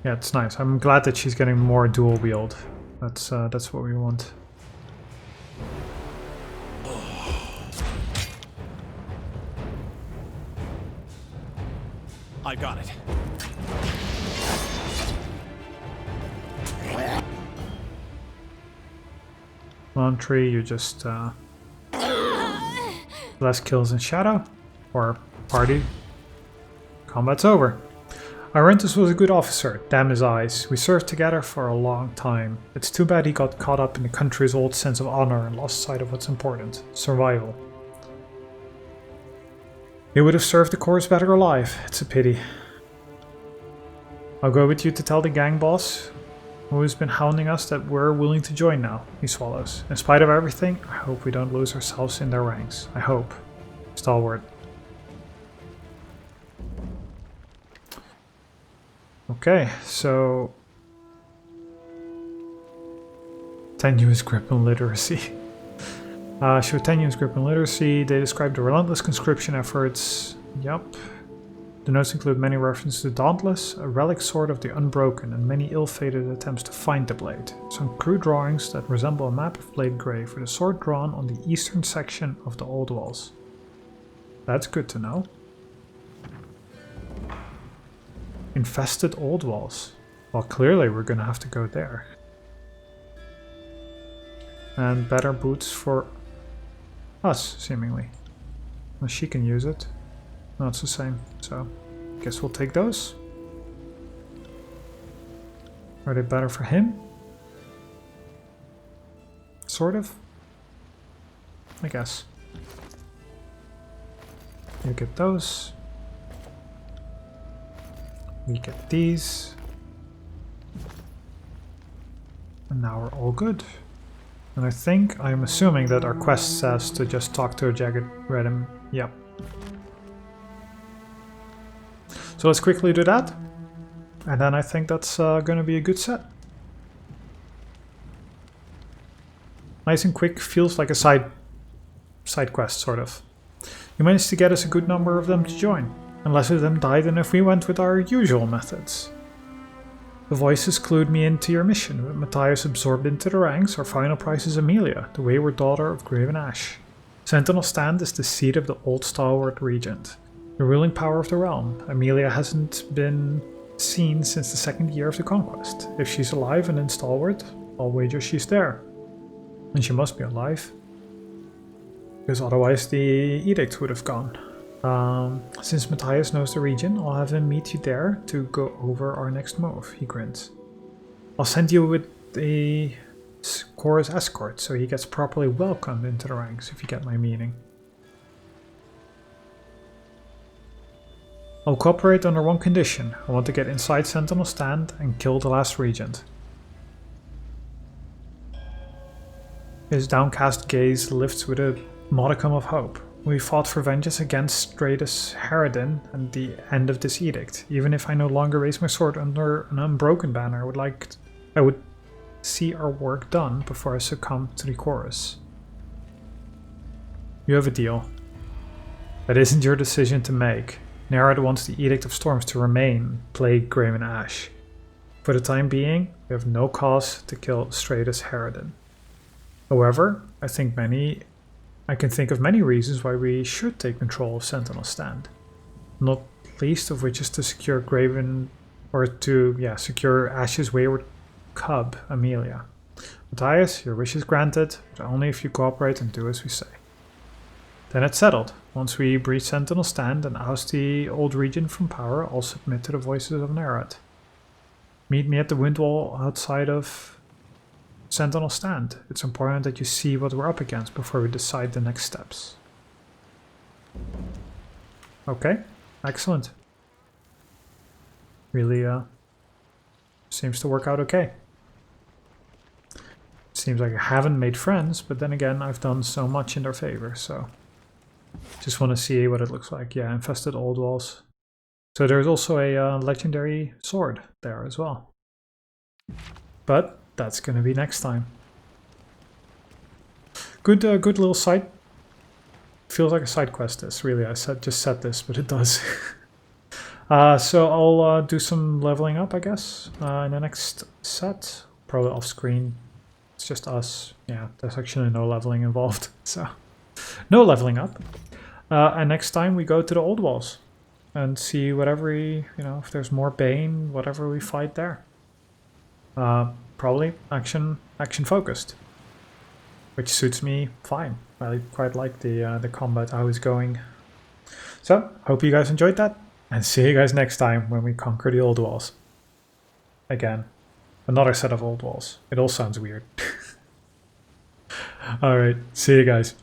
Yeah, it's nice. I'm glad that she's getting more dual wield. That's what we want. I got it. Laundry, you just less kills in shadow or party. Combat's over. Arentus was a good officer, damn his eyes. We served together for a long time. It's too bad he got caught up in the country's old sense of honor and lost sight of what's important, survival. He would have served the cause better alive. It's a pity. I'll go with you to tell the gang boss, who has been hounding us, that we're willing to join now. He swallows. In spite of everything, I hope we don't lose ourselves in their ranks. I hope. Stalwart. Okay, so... Tenuous grip and literacy. Show tenuous grip and literacy. They describe the relentless conscription efforts. Yup. The notes include many references to Gauntlets, a relic sword of the Unbroken, and many ill-fated attempts to find the blade. Some crude drawings that resemble a map of Blade Grave with a sword drawn on the eastern section of the old walls. That's good to know. Infested old walls. Well, clearly we're gonna have to go there. And better boots for us, seemingly. Well, she can use it. No, it's the same, so guess we'll take those. Are they better for him? Sort of. I guess. You get those. We get these. And now we're all good. And I'm assuming that our quest says to just talk to a jagged redem. Yep. So let's quickly do that. And then I think that's gonna be a good set. Nice and quick, feels like a side quest, sort of. You managed to get us a good number of them to join. And less of them died than if we went with our usual methods. The voices clued me into your mission. With Matthias absorbed into the ranks, our final prize is Amelia, the wayward daughter of Graven Ash. Sentinel Stand is the seat of the old stalwart regent, the ruling power of the realm. Amelia hasn't been seen since the second year of the conquest. If she's alive and in Stalwart, I'll wager she's there. And she must be alive. Because otherwise the Edicts would have gone. Since Matthias knows the region, I'll have him meet you there to go over our next move, he grins. I'll send you with a chorus escort so he gets properly welcomed into the ranks, if you get my meaning. I'll cooperate under one condition. I want to get inside Sentinel Stand and kill the last regent. His downcast gaze lifts with a modicum of hope. We fought for vengeance against Stratus Harridan and the end of this edict. Even if I no longer raise my sword under an unbroken banner, I would see our work done before I succumb to the chorus. You have a deal. That isn't your decision to make. Nerad wants the Edict of Storms to remain Plague, Graven Ash. For the time being, we have no cause to kill Stratus Harridan. However, I can think of many reasons why we should take control of Sentinel Stand. Not least of which is to secure secure Ash's wayward cub, Amelia. Matthias, your wish is granted, but only if you cooperate and do as we say. Then it's settled. Once we breach Sentinel Stand and oust the old region from power, I'll submit to the voices of Nerad. Meet me at the wind wall outside of Sentinel Stand. It's important that you see what we're up against before we decide the next steps. Okay, excellent. Really seems to work out okay. Seems like I haven't made friends, but then again, I've done so much in their favor, so just want to see what it looks like. Yeah, infested old walls. So there's also a legendary sword there as well. But that's going to be next time. Good little side. Feels like a side quest. This really, I just said this, but it does. So I'll do some leveling up, I guess, in the next set. Probably off screen. It's just us. Yeah, there's actually no leveling involved. So no leveling up. And next time we go to the old walls and see whatever if there's more Bane, whatever we fight there. Probably action focused, which suits me fine. I quite like the combat, how it's going. So hope you guys enjoyed that, and see you guys next time when we conquer the old walls. Again, another set of old walls. It all sounds weird. All right, see you guys.